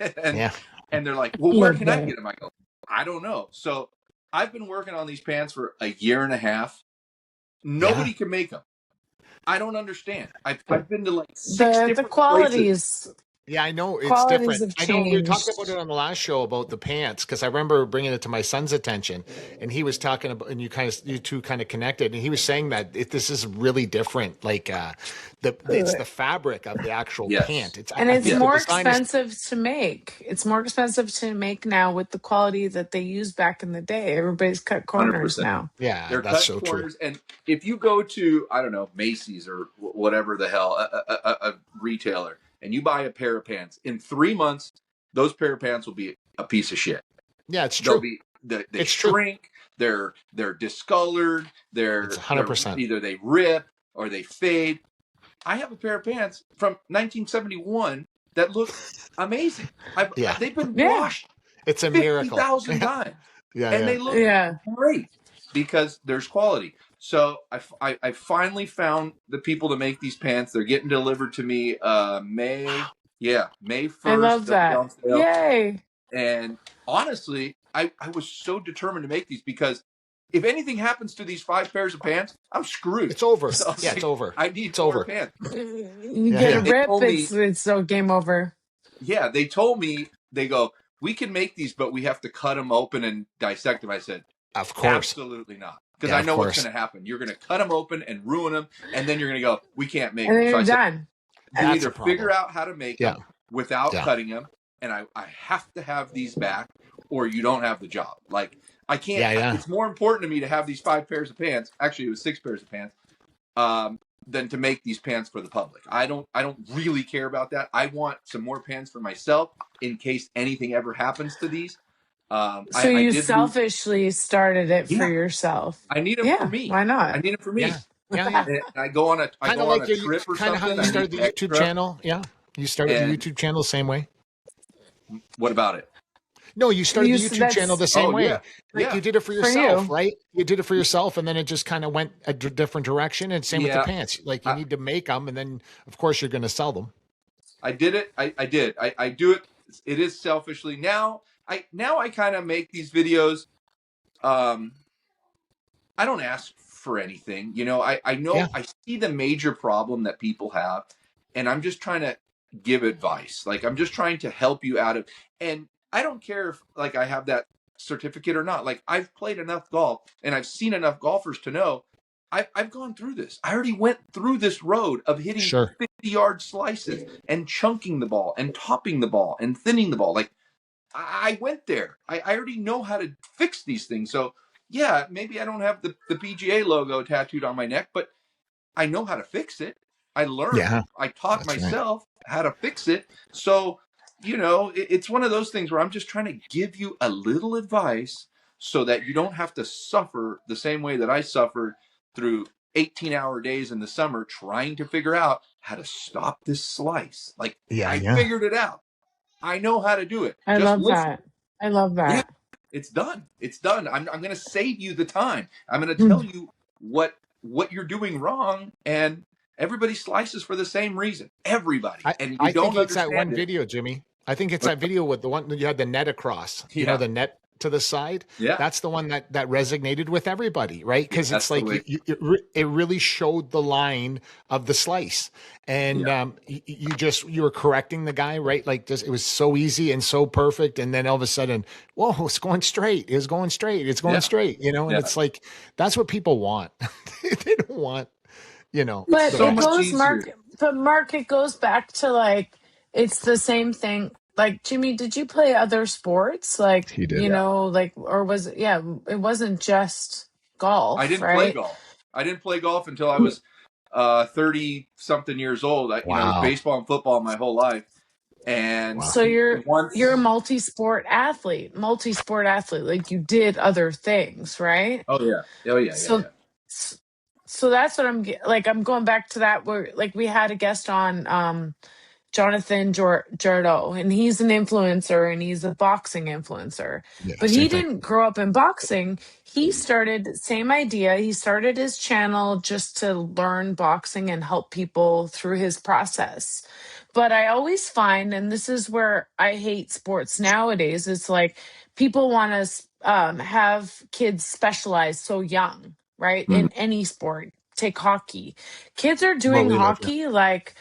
And they're like, "Well, where can I get them?" I go, "I don't know." So I've been working on these pants for a year and a half. Nobody can make them. I don't understand. I've been to like 6 different the qualities. places. Yeah, I know it's different. I know we were talking about it on the last show about the pants, because I remember bringing it to my son's attention, and he was talking about, and you two kind of connected, and he was saying that this is really different. Like it's the fabric of the actual pant. It's more expensive to make. It's more expensive to make now with the quality that they used back in the day. Everybody's cut corners 100%. Now. Yeah, they're that's cut so corners. true. And if you go to, I don't know, Macy's or whatever the hell, a retailer, and you buy a pair of pants, in 3 months, those pair of pants will be a piece of shit. Yeah, it's true. They shrink. True. They're discolored. It's 100%. Either they rip or they fade. I have a pair of pants from 1971 that look amazing. They've been washed. It's a miracle. 50,000 times. And they look great because there's quality. So I finally found the people to make these pants. They're getting delivered to me May 1st. I love that. Yay. And honestly, I was so determined to make these because if anything happens to these 5 pairs of pants, I'm screwed. It's over. So it's over. I need it's more over. pants. You get a rip, it's so game over. Yeah, they told me, they go, "We can make these, but we have to cut them open and dissect them." I said, "Of course. Absolutely not. Because I know what's going to happen. You're going to cut them open and ruin them, and then you're going to go, "We can't make them." And then you're done. You either figure out how to make them without cutting them, and I have to have these back, or you don't have the job. Like, I can't. Yeah. It's more important to me to have these 5 pairs of pants. Actually, it was 6 pairs of pants. Than to make these pants for the public. I don't really care about that. I want some more pants for myself in case anything ever happens to these. So I you did lose. selfishly started it for Yeah, yourself. I need them for Yeah, me. why not? I need them for me. Yeah. And I go on a Kind of like trip or kind of how something. you I started need the YouTube extra. channel. Yeah, you started the And YouTube channel the same way. what about it? No, you started the YouTube channel the same way. Yeah. Like you did it for yourself, right? You did it for yourself, and then it just kind of went a different direction. And same with the pants. Like you need to make them, and then of course you're going to sell them. I did it. I did. I do it. It is selfishly now. I kind of make these videos. I don't ask for anything. You know, I know I see the major problem that people have, and I'm just trying to give advice. Like I'm just trying to help you out of, and I don't care if like I have that certificate or not. Like I've played enough golf and I've seen enough golfers to know I've gone through this. I already went through this road of hitting 50-yard slices and chunking the ball and topping the ball and thinning the ball. Like I went there. I already know how to fix these things. So yeah, maybe I don't have the PGA logo tattooed on my neck, but I know how to fix it. I learned. Yeah, I taught myself how to fix it. So, you know, it's one of those things where I'm just trying to give you a little advice so that you don't have to suffer the same way that I suffered through 18-hour days in the summer trying to figure out how to stop this slice. Like I figured it out. I know how to do it. I love that. Yeah, it's done. It's done. I'm going to save you the time. I'm going to tell you what you're doing wrong, and everybody slices for the same reason. Everybody. And you don't think it's that one video, Jimmy. I think it's that video with the one that you had the net across. You know, the net to the side. Yeah, that's the one that resonated with everybody, right? Because it's like it really showed the line of the slice, and you were correcting the guy, right? Like just it was so easy and so perfect, and then all of a sudden, whoa, it's going straight. It's going straight. It's going straight. You know, and it's like that's what people want. They don't want, you know. But it goes, Mark, it goes back to like it's the same thing. Like, Jimmy, did you play other sports? Like, you know, like, or was it, it wasn't just golf, I didn't play golf. I didn't play golf until I was 30-something years old. You know, it was baseball and football my whole life. And so you're a multi-sport athlete. Like you did other things, right? Oh, yeah. So that's what I'm going back to that where like we had a guest on Jonathan Jardo, and he's an influencer and he's a boxing influencer. But he didn't grow up in boxing. He started, same idea. He started his channel just to learn boxing and help people through his process. But I always find, and this is where I hate sports nowadays, it's like people want to have kids specialize so young, right? In any sport. Take hockey. Kids are doing hockey like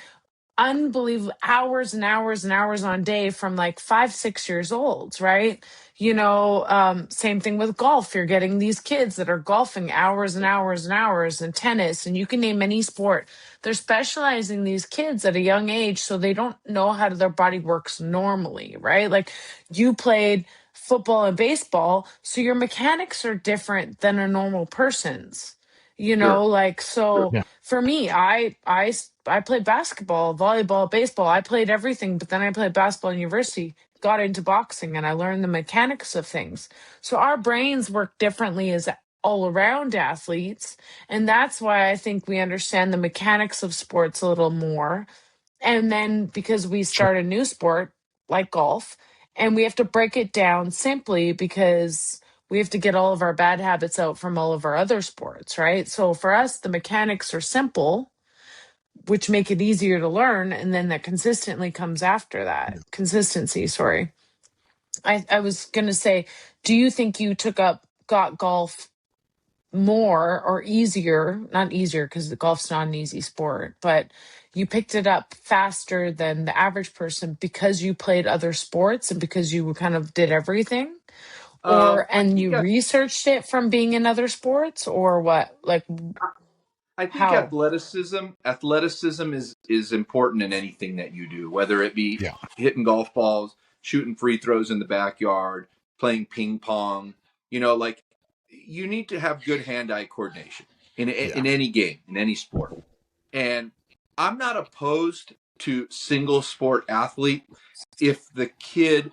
unbelievable hours and hours and hours on day from like 5-6 years old, right? You know, same thing with golf. You're getting these kids that are golfing hours and hours and hours, and tennis, and you can name any sport. They're specializing these kids at a young age so they don't know how their body works normally, right? Like you played football and baseball, so your mechanics are different than a normal person's. You know, like, so for me, I played basketball, volleyball, baseball. I played everything, but then I played basketball in university, got into boxing, and I learned the mechanics of things. So our brains work differently as all around athletes. And that's why I think we understand the mechanics of sports a little more. And then because we start a new sport like golf, and we have to break it down simply because we have to get all of our bad habits out from all of our other sports, right? So for us, the mechanics are simple, which make it easier to learn. And then that consistently comes after that. Consistency, sorry. I was going to say, do you think you got golf more or easier, not easier because the golf's not an easy sport, but you picked it up faster than the average person because you played other sports and because you kind of did everything? And you researched it from being in other sports, or what? Like, I think athleticism is important in anything that you do, whether it be hitting golf balls, shooting free throws in the backyard, playing ping pong, Like you need to have good hand-eye coordination in any game, in any sport. And I'm not opposed to single sport athlete if the kid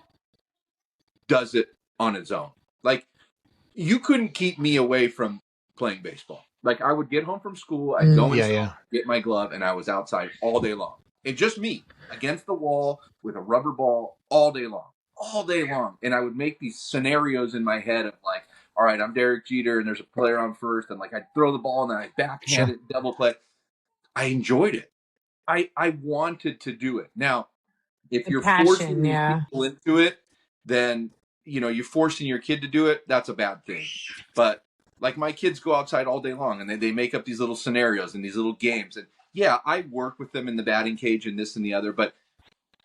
does it on its own. Like you couldn't keep me away from playing baseball. Like I would get home from school, I'd go inside, get my glove, and I was outside all day long. And just me against the wall with a rubber ball all day long. And I would make these scenarios in my head of like, all right, I'm Derek Jeter and there's a player on first, and like I'd throw the ball and then I'd backhand it, double play. I enjoyed it. I wanted to do it. Now, if you're forcing these people into it, then you're forcing your kid to do it. That's a bad thing. But like my kids go outside all day long and they make up these little scenarios and these little games. And yeah, I work with them in the batting cage and this and the other. But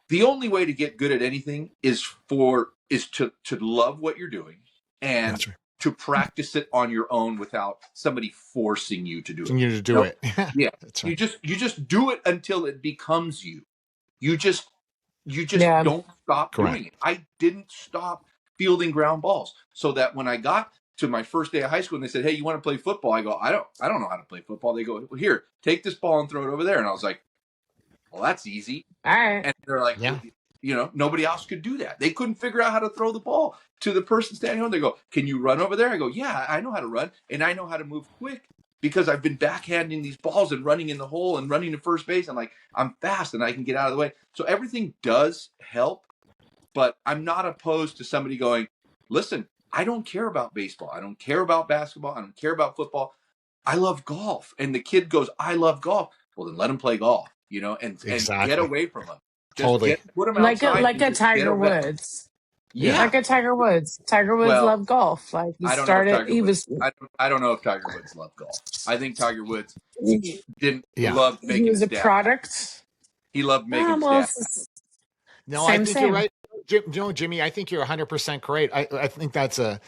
the only way to get good at anything is to love what you're doing and to practice it on your own without somebody forcing you to do it. You to do it. Yeah. That's right. You just do it until it becomes you. You just don't stop doing it. I didn't stop fielding ground balls, so that when I got to my first day of high school and they said, "Hey, you want to play football?" I go, I don't know how to play football. They go, well, here, take this ball and throw it over there. And I was like, well, that's easy. All right. And they're like, nobody else could do that. They couldn't figure out how to throw the ball to the person standing on. They go, can you run over there? I go, yeah, I know how to run, and I know how to move quick because I've been backhanding these balls and running in the hole and running to first base. And like, I'm fast and I can get out of the way. So everything does help, but I'm not opposed to somebody going, listen, I don't care about baseball. I don't care about basketball. I don't care about football. I love golf. And the kid goes, I love golf. Well, then let him play golf, and get away from him. Put him outside. Like a Tiger Woods. Yeah. Like a Tiger Woods. Tiger Woods loved golf. Like I don't know if Tiger Woods loved golf. I think Tiger Woods didn't love making he was his a dad. Product. He loved making his dad. No, I think you're right. Jimmy, I think you're 100% correct. I think that's a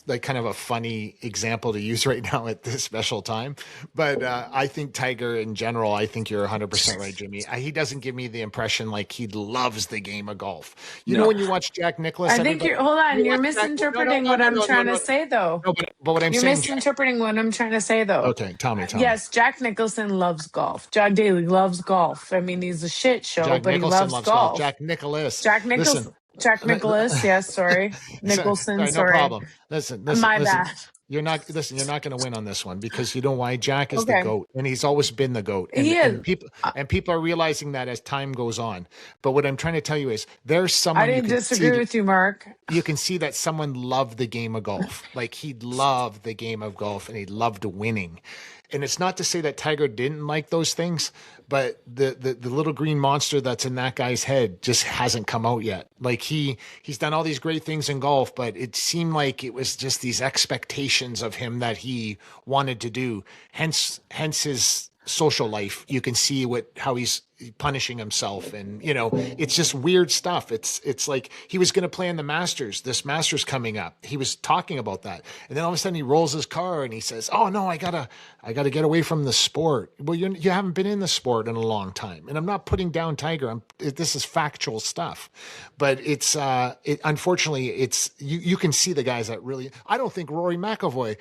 like kind of a funny example to use right now at this special time. But I think Tiger in general, I think you're 100% right, Jimmy. He doesn't give me the impression like he loves the game of golf. You know when you watch Jack Nicklaus? I think you're misinterpreting what I'm trying to say, though. No, but what I'm saying, you're misinterpreting what I'm trying to say, though. Okay, tell me. Yes, Jack Nicholson loves golf. Jack Daly loves golf. I mean, he's a shit show, but he loves golf. Jack Nicklaus. Listen. Jack Nicklaus, yes, sorry. Nicholson, no problem. Listen. My bad. You're not going to win on this one because you know why? Jack is the GOAT, and he's always been the GOAT. And, he is. And people are realizing that as time goes on. But what I'm trying to tell you is there's someone. I didn't disagree with you, Mark. You can see that someone loved the game of golf. Like he loved the game of golf and he loved winning. And it's not to say that Tiger didn't like those things, but the little green monster that's in that guy's head just hasn't come out yet. Like he's done all these great things in golf, but it seemed like it was just these expectations of him that he wanted to do. Hence his social life. You can see how he's punishing himself, and it's just weird stuff. It's like he was going to play in the Masters. This Masters coming up. He was talking about that, and then all of a sudden he rolls his car and he says, "Oh no, I gotta get away from the sport." Well, you haven't been in the sport in a long time, and I'm not putting down Tiger. This is factual stuff, but it's unfortunately it's you can see the guys that really. I don't think Rory McIlroy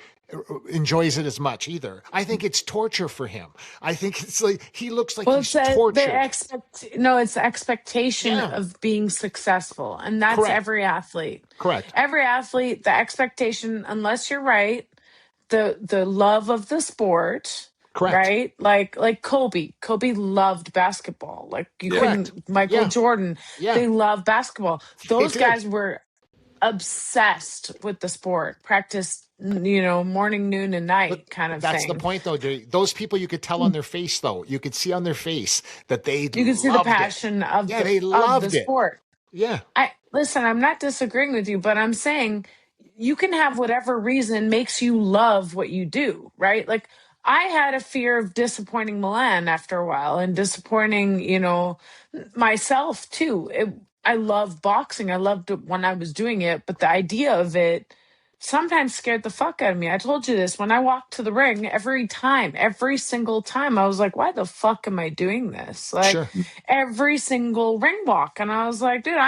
enjoys it as much either. I think it's torture for him. I think it's like he looks like he's tortured. It's the expectation of being successful, and that's every athlete. Correct. Every athlete, the expectation, unless you're right, the love of the sport. Correct. Right? Like Kobe. Kobe loved basketball. Like you couldn't. Michael Jordan. They love basketball. Those guys were obsessed with the sport. Practiced morning, noon, and night kind of that's thing. That's the point, though, Jay. Those people, you could tell on their face, though. You could see on their face that they You could see the passion of the sport. Yeah. Listen, I'm not disagreeing with you, but I'm saying you can have whatever reason makes you love what you do, right? Like, I had a fear of disappointing Milan after a while and disappointing, myself, too. I love boxing. I loved it when I was doing it, but the idea of it sometimes scared the fuck out of me. I told you this. When I walked to the ring, every single time, I was like, why the fuck am I doing this? Like, every single ring walk. And I was like, dude,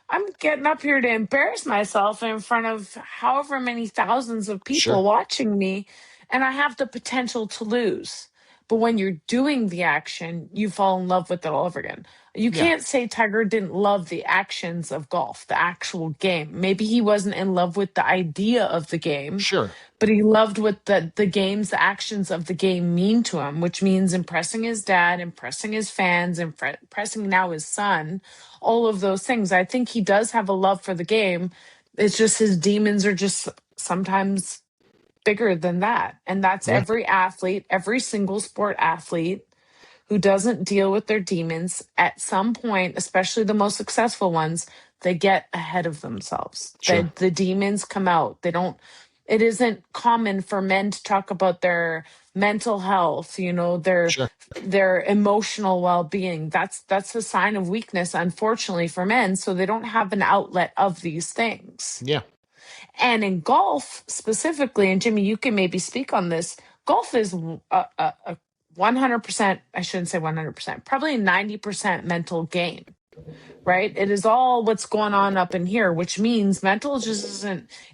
I'm getting up here to embarrass myself in front of however many thousands of people Sure. watching me, and I have the potential to lose. But when you're doing the action, you fall in love with it all over again. You Yeah. can't say Tiger didn't love the actions of golf, the actual game. Maybe he wasn't in love with the idea of the game, Sure. but he loved what the games, the actions of the game mean to him, which means impressing his dad, impressing his fans, impressing now his son, all of those things. I think he does have a love for the game. It's just his demons are just sometimes bigger than that. And that's Yeah. every athlete, every single sport athlete who doesn't deal with their demons at some point, especially the most successful ones, they get ahead of themselves. Sure. The demons come out. They don't, it isn't common for men to talk about their mental health, you know, Sure. their emotional well-being. That's a sign of weakness, unfortunately, for men. So they don't have an outlet of these things. Yeah. And in golf specifically, and Jimmy, you can maybe speak on this, golf is a 100%, I shouldn't say 100%, probably 90% mental game, right? It is all what's going on up in here, which means mental just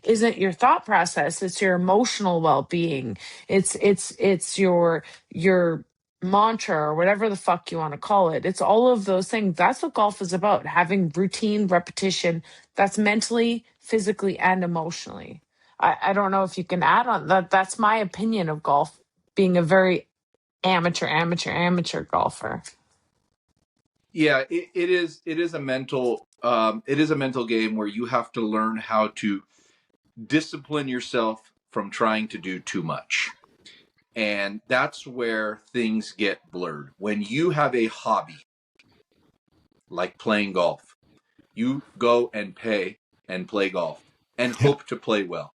isn't your thought process. It's your emotional well-being. It's your mantra or whatever the fuck you want to call it. It's all of those things. That's what golf is about, having routine, repetition. That's mentally, physically, and emotionally. I don't know if you can add on that. That's my opinion of golf being a very amateur golfer. Yeah, it is. It is a mental. It is a mental game where you have to learn how to discipline yourself from trying to do too much, and that's where things get blurred. When you have a hobby like playing golf, you go and pay and play golf and hope to play well.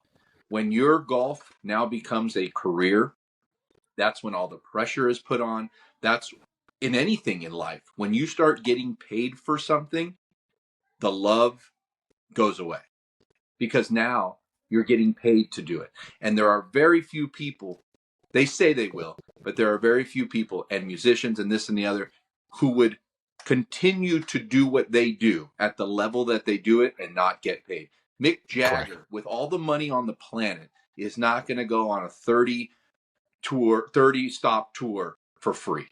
When your golf now becomes a career, that's when all the pressure is put on. That's in anything in life. When you start getting paid for something, the love goes away because now you're getting paid to do it. And there are very few people, they say they will, but there are very few people and musicians and this and the other who would continue to do what they do at the level that they do it and not get paid. Mick Jagger, Correct. with all the money on the planet, is not going to go on a 30 stop tour for free.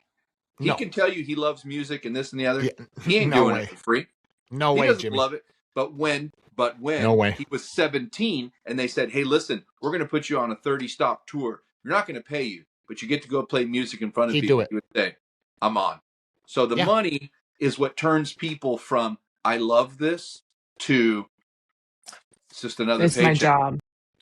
He No. can tell you he loves music and this and the other. Yeah. He ain't No doing way. it for free. No He way, doesn't Jimmy. love it. But when No way. he was 17 and they said, hey, listen, we're going to put you on a 30 stop tour. You're not going to pay you, but you get to go play music in front of He'd people. do it. He would say, I'm on. So the Yeah. money is what turns people from I love this to it's just another It's my paycheck. job.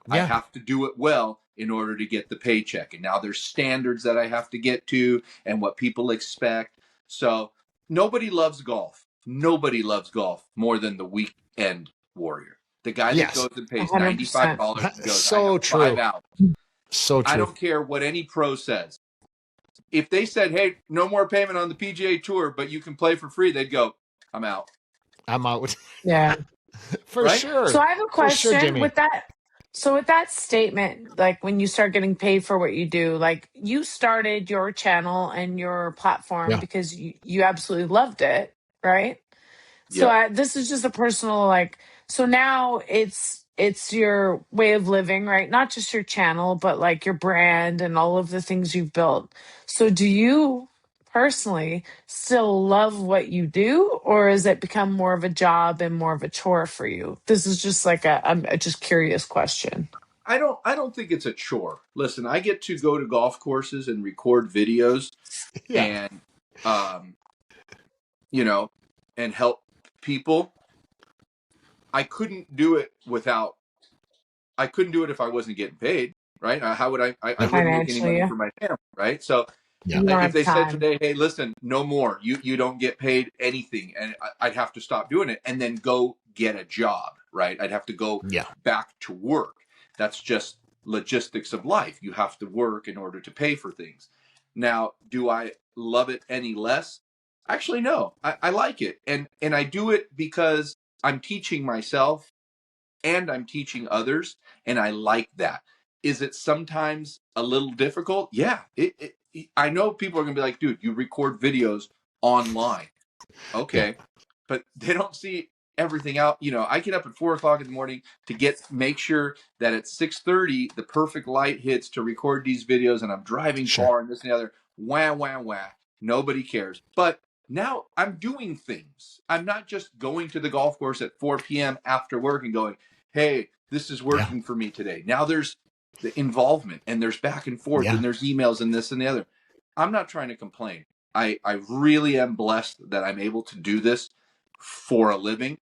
I Yeah. have to do it well in order to get the paycheck. And now there's standards that I have to get to and what people expect. So nobody loves golf. Nobody loves golf more than the weekend warrior. The guy that Yes. goes and pays 100%. $95 and goes, So I have true. 5 hours. So I true. don't care what any pro says. If they said, hey, no more payment on the PGA Tour, but you can play for free, they'd go, I'm out. I'm out. Yeah. For Right? sure. So I have a For sure, question Jimmy. with that. So with that statement, like when you start getting paid for what you do, like you started your channel and your platform Yeah. because you absolutely loved it, right? So Yeah. this is just a personal like. So now it's your way of living, right? Not just your channel, but like your brand and all of the things you've built. So do you personally still love what you do, or has it become more of a job and more of a chore for you? This is just like a just curious question. I don't think it's a chore. Listen, I get to go to golf courses and record videos Yeah. and you know, and help people. I couldn't do it if I wasn't getting paid, right? How would I wouldn't make any Financially, money yeah. for my family, right? So Yeah. You don't if have they said time. today, hey, listen, no more, you don't get paid anything, and I'd have to stop doing it and then go get a job, right? I'd have to go Yeah. back to work. That's just logistics of life. You have to work in order to pay for things. Now, do I love it any less? Actually, no. I like it, and I do it because I'm teaching myself and I'm teaching others, and I like that. Is it sometimes a little difficult? Yeah. I know people are going to be like, dude, you record videos online. Okay. Yeah. But they don't see everything out. You know, I get up at 4:00 in the morning to make sure that at 6:30 the perfect light hits to record these videos, and I'm driving far and this and the other. Wah, wah, wah. Nobody cares. But now I'm doing things. I'm not just going to the golf course at 4 p.m. after work and going, hey, this is working for me today. Now there's the involvement, and there's back and forth, and there's emails and this and the other. I'm not trying to complain. I really am blessed that I'm able to do this for a living,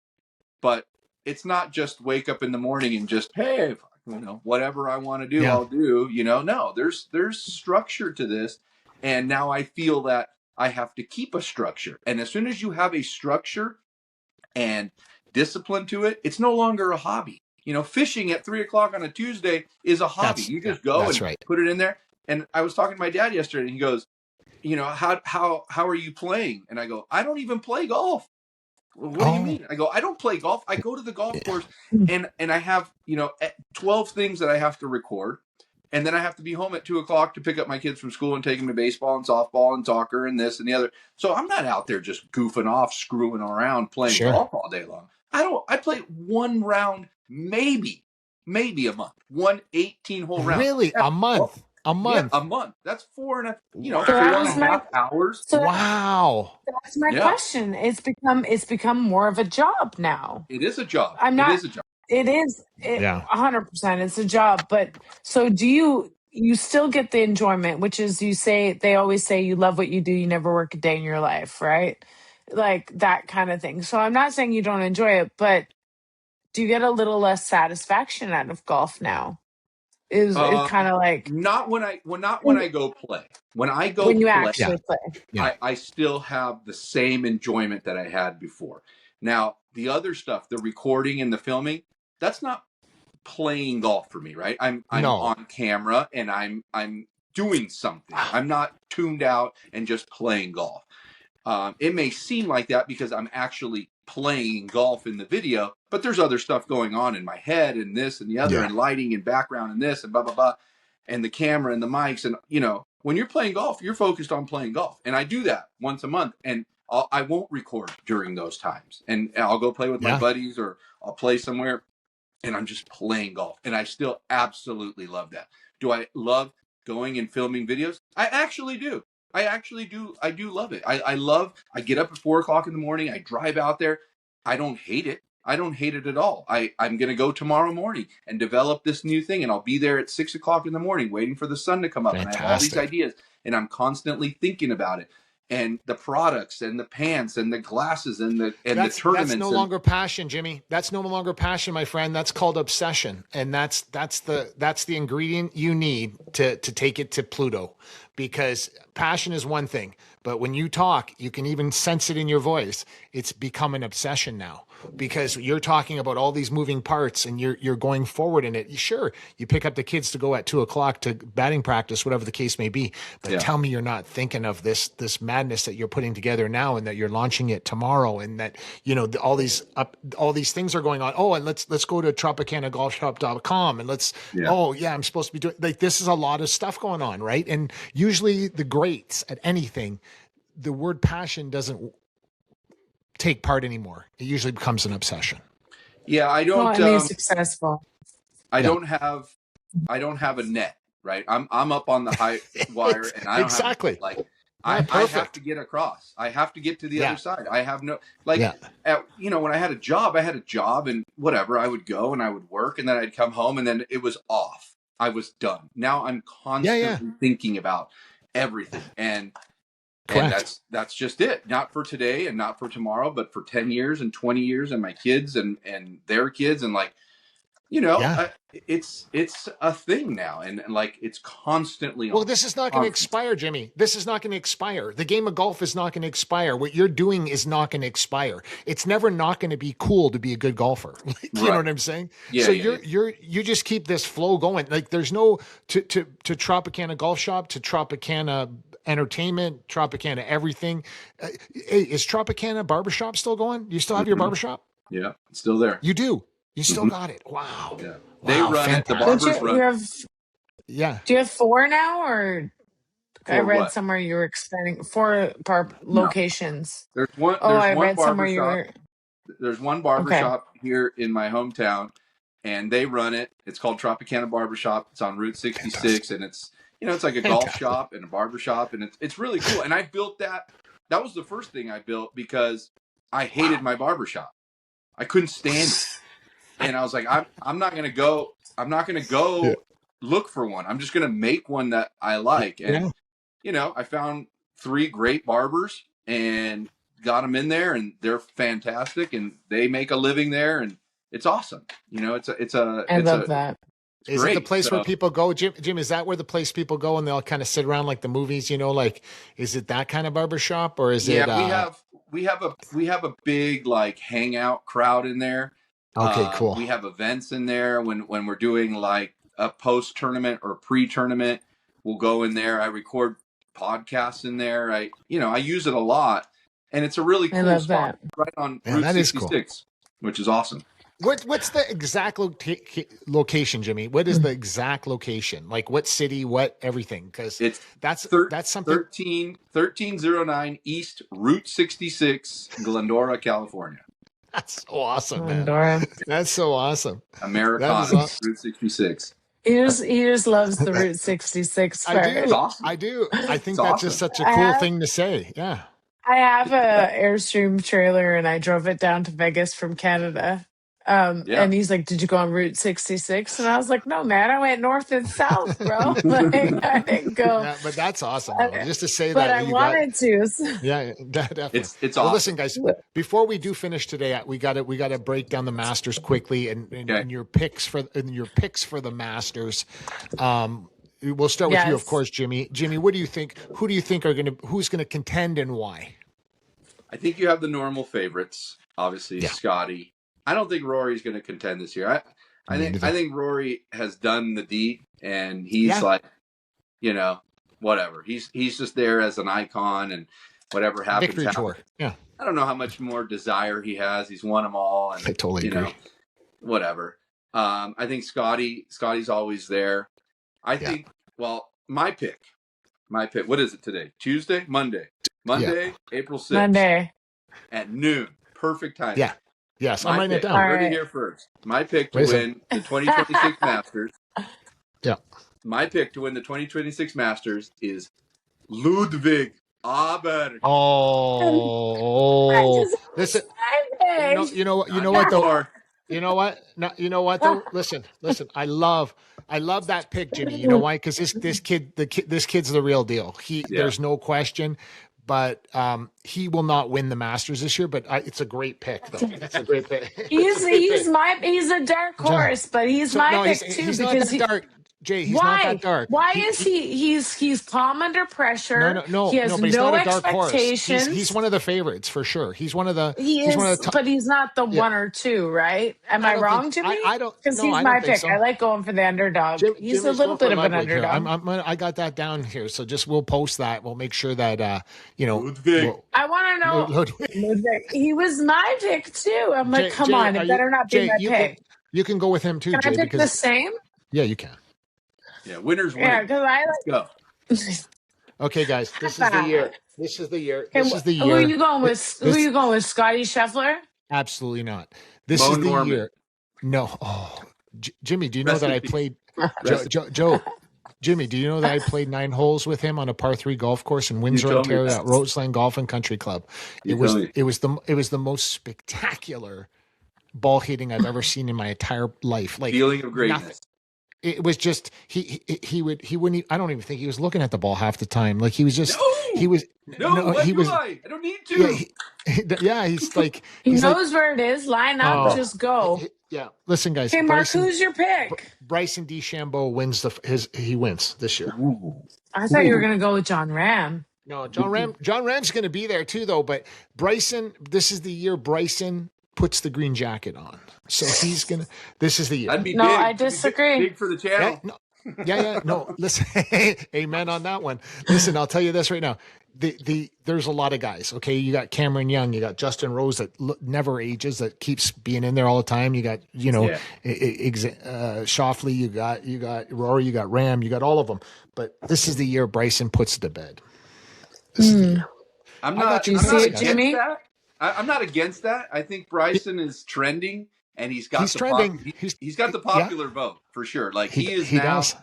but it's not just wake up in the morning and just, hey, you know, whatever I want to do, I'll do, you know. No, there's structure to this. And now I feel that I have to keep a structure. And as soon as you have a structure and discipline to it, it's no longer a hobby. You know, fishing at 3:00 on a Tuesday is a hobby. You just go and put it in there. And I was talking to my dad yesterday, and he goes, you know, how are you playing? And I go, I don't even play golf. What do you mean? I go, I don't play golf. I go to the golf course, and I have, you know, 12 things that I have to record. And then I have to be home at 2:00 to pick up my kids from school and take them to baseball and softball and soccer and this and the other. So I'm not out there just goofing off, screwing around, playing golf all day long. I play one round, maybe a month, one 18-hole round. Really? A month? A month? Yeah, a month. That's 4.5 hours. So wow. That's my question. It's become more of a job now. It is a job. It is a job. It is 100%. It's a job. But so do you still get the enjoyment, which is they always say you love what you do. You never work a day in your life, right? Like that kind of thing. So I'm not saying you don't enjoy it, but do you get a little less satisfaction out of golf now? Is it kind of like not when I go play. When you actually play, I still have the same enjoyment that I had before. Now the other stuff, the recording and the filming, that's not playing golf for me, right? I'm on camera and I'm doing something. I'm not tuned out and just playing golf. It may seem like that because I'm actually playing golf in the video, but there's other stuff going on in my head and this and the other and lighting and background and this and blah, blah, blah, and the camera and the mics. And, you know, when you're playing golf, you're focused on playing golf. And I do that once a month, and I won't record during those times. And I'll go play with my buddies, or I'll play somewhere and I'm just playing golf. And I still absolutely love that. Do I love going and filming videos? I actually do. I do love it. I get up at 4:00 in the morning. I drive out there. I don't hate it. I don't hate it at all. I'm going to go tomorrow morning and develop this new thing. And I'll be there at 6:00 in the morning, waiting for the sun to come up. Fantastic. And I have all these ideas, and I'm constantly thinking about it. And the products and the pants and the glasses and the tournaments. That's no longer passion, Jimmy. That's no longer passion, my friend. That's called obsession. And that's the ingredient you need to take it to Pluto. Because passion is one thing, but when you talk, you can even sense it in your voice. It's become an obsession now, because you're talking about all these moving parts and you're going forward in it. Sure, you pick up the kids to go at 2:00 to batting practice, whatever the case may be. But tell me you're not thinking of this madness that you're putting together now, and that you're launching it tomorrow, and that, you know, all these things are going on. Oh, and let's go to Tropicanagolfshop.com and I'm supposed to be doing, like, this is a lot of stuff going on, right? And usually the greats at anything, the word passion doesn't take part anymore. It usually becomes an obsession. Yeah, I don't. Successful. I don't have a net, right? I'm up on the high wire, and I don't have, like, I have to get across. I have to get to the other side. I have no, like, when I had a job, and whatever, I would go and I would work, and then I'd come home, and then it was off. I was done. Now I'm constantly thinking about everything, and that's just it. Not for today and not for tomorrow, but for 10 years and 20 years, and my kids and their kids, and, like, you know, it's a thing now, and like, it's constantly on. Well, this is not going to expire, Jimmy. This is not going to expire. The game of golf is not going to expire. What you're doing is not going to expire. It's never not going to be cool to be a good golfer. You know what I'm saying? Yeah. So you just keep this flow going. Like, there's no to Tropicana Golf Shop, to Tropicana Entertainment, Tropicana everything. Hey, is Tropicana Barbershop still going? You still have your barbershop? Yeah, it's still there. You do. You still got it. Wow. Yeah. They run it. The barbers run. Do you have 4 now, or I read somewhere you were expanding 4 locations? There's one. I read somewhere you were. There's one Okay. barbershop here in my hometown, and they run it. It's called Tropicana Barbershop. It's on Route 66, Fantastic. and it's like a golf shop and a barbershop, and it's really cool. And I built that. That was the first thing I built because I hated my barbershop. I couldn't stand it, and I was like, I'm not gonna go look for one. I'm just gonna make one that I like. And I found 3 great barbers and got them in there, and they're fantastic, and they make a living there, and it's awesome. I love that. Is it the place where people go, Jim? Is that where the place people go and they'll kind of sit around like the movies? Like, is it that kind of barbershop, or is it? We have a big like hangout crowd in there. Okay, cool. We have events in there when we're doing like a post tournament or pre-tournament. We'll go in there. I record podcasts in there. I use it a lot, and it's a really cool spot right on Route 66, which is awesome. What's the exact location, Jimmy? What is the exact location? Like what city, what everything? Because that's something. 1309 East Route 66, Glendora, California. That's so awesome, man. Glendora. That's so awesome. Americana, Route 66. He just loves the Route 66 part. I do. Awesome. I do. I think that's just such a cool thing to say. Yeah. I have a Airstream trailer, and I drove it down to Vegas from Canada. And he's like, "Did you go on Route 66?" And I was like, "No, man, I went north and south, bro. Like, I didn't go." Yeah, but that's awesome, though. Just to say but that. I wanted to. Yeah, definitely. It's awesome. Well, listen, guys. Before we do finish today, we got to break down the Masters quickly and your picks for the Masters. We'll start with you, of course, Jimmy. Jimmy, what do you think? Who do you think who's gonna contend and why? I think you have the normal favorites, obviously Scotty. I don't think Rory's going to contend this year. I think Rory has done the deed, and he's like, whatever. He's just there as an icon, and whatever happens. Victory tour. Yeah. I don't know how much more desire he has. He's won them all, and I totally agree. Whatever. I think Scotty's always there. I think. Well, my pick. What is it today? Tuesday, Monday, April 6th. Monday at noon. Perfect time. Yeah. Yes, I'm writing it down. Heard it here first. My pick to win the 2026 Masters. Yeah. My pick to win the 2026 Masters is Ludwig Aber. Oh. Listen. You know what though? You know what? No, you know what though? Listen. I love that pick, Jimmy. You know why? Because this kid's the real deal. There's no question. But he will not win the Masters this year. But it's a great pick, though. That's a great pick. He's a dark horse, but he's my pick too. He's because not that dark, Jay. He's not that dark. Why is he's calm under pressure? No. He has but he's no not a dark horse. expectations. He's one of the favorites for sure. He's one of the. But he's not the 1 or 2, right? Am I wrong, Jimmy? I don't. Because he's my pick. So. I like going for the underdog. He's a little bit of an underdog. I got that down here, so we'll post that. We'll make sure that Ludwig. I want to know. Ludwig. He was my pick too. I'm like, come on, it better not be my pick. You can go with him too, Jay. Can I pick the same? Yeah, you can. Yeah, winners win. Yeah, because Let's go. Okay, guys, this is the year. Who are you going with? Who are you going with? Scotty Scheffler? Absolutely not. This is the year. No. Oh, Jimmy, do you know that I played Joe? Jimmy, do you know that I played 9 holes with him on a par 3 golf course in Windsor, Ontario, at Roseland Golf and Country Club? It was the most spectacular ball hitting I've ever seen in my entire life. Like feeling of greatness. Nothing. It was just he wouldn't. I don't even think he was looking at the ball half the time. Like he was just he was. I don't need to. Yeah, he's like he knows where it is. Line up, just go. Yeah, listen, guys. Hey, Mark, who's your pick? Bryson DeChambeau wins he wins this year. I thought you were gonna go with John Ram. No, John Ram's gonna be there too, though. But Bryson, this is the year Bryson puts the green jacket on. So he's gonna. This is the year. That'd be no, big. I disagree. Big for the channel. No. Listen, amen on that one. Listen, I'll tell you this right now. There's a lot of guys. Okay, you got Cameron Young, you got Justin Rose that never ages, that keeps being in there all the time. You got Schauffele, you got Rory, you got Ram, you got all of them. But this is the year Bryson puts it to bed. This is the year. I'm not. You see it, Jimmy? I'm not against that. I think Bryson is trending, and he's got trending. He's got the popular vote for sure. Like he is he now. does.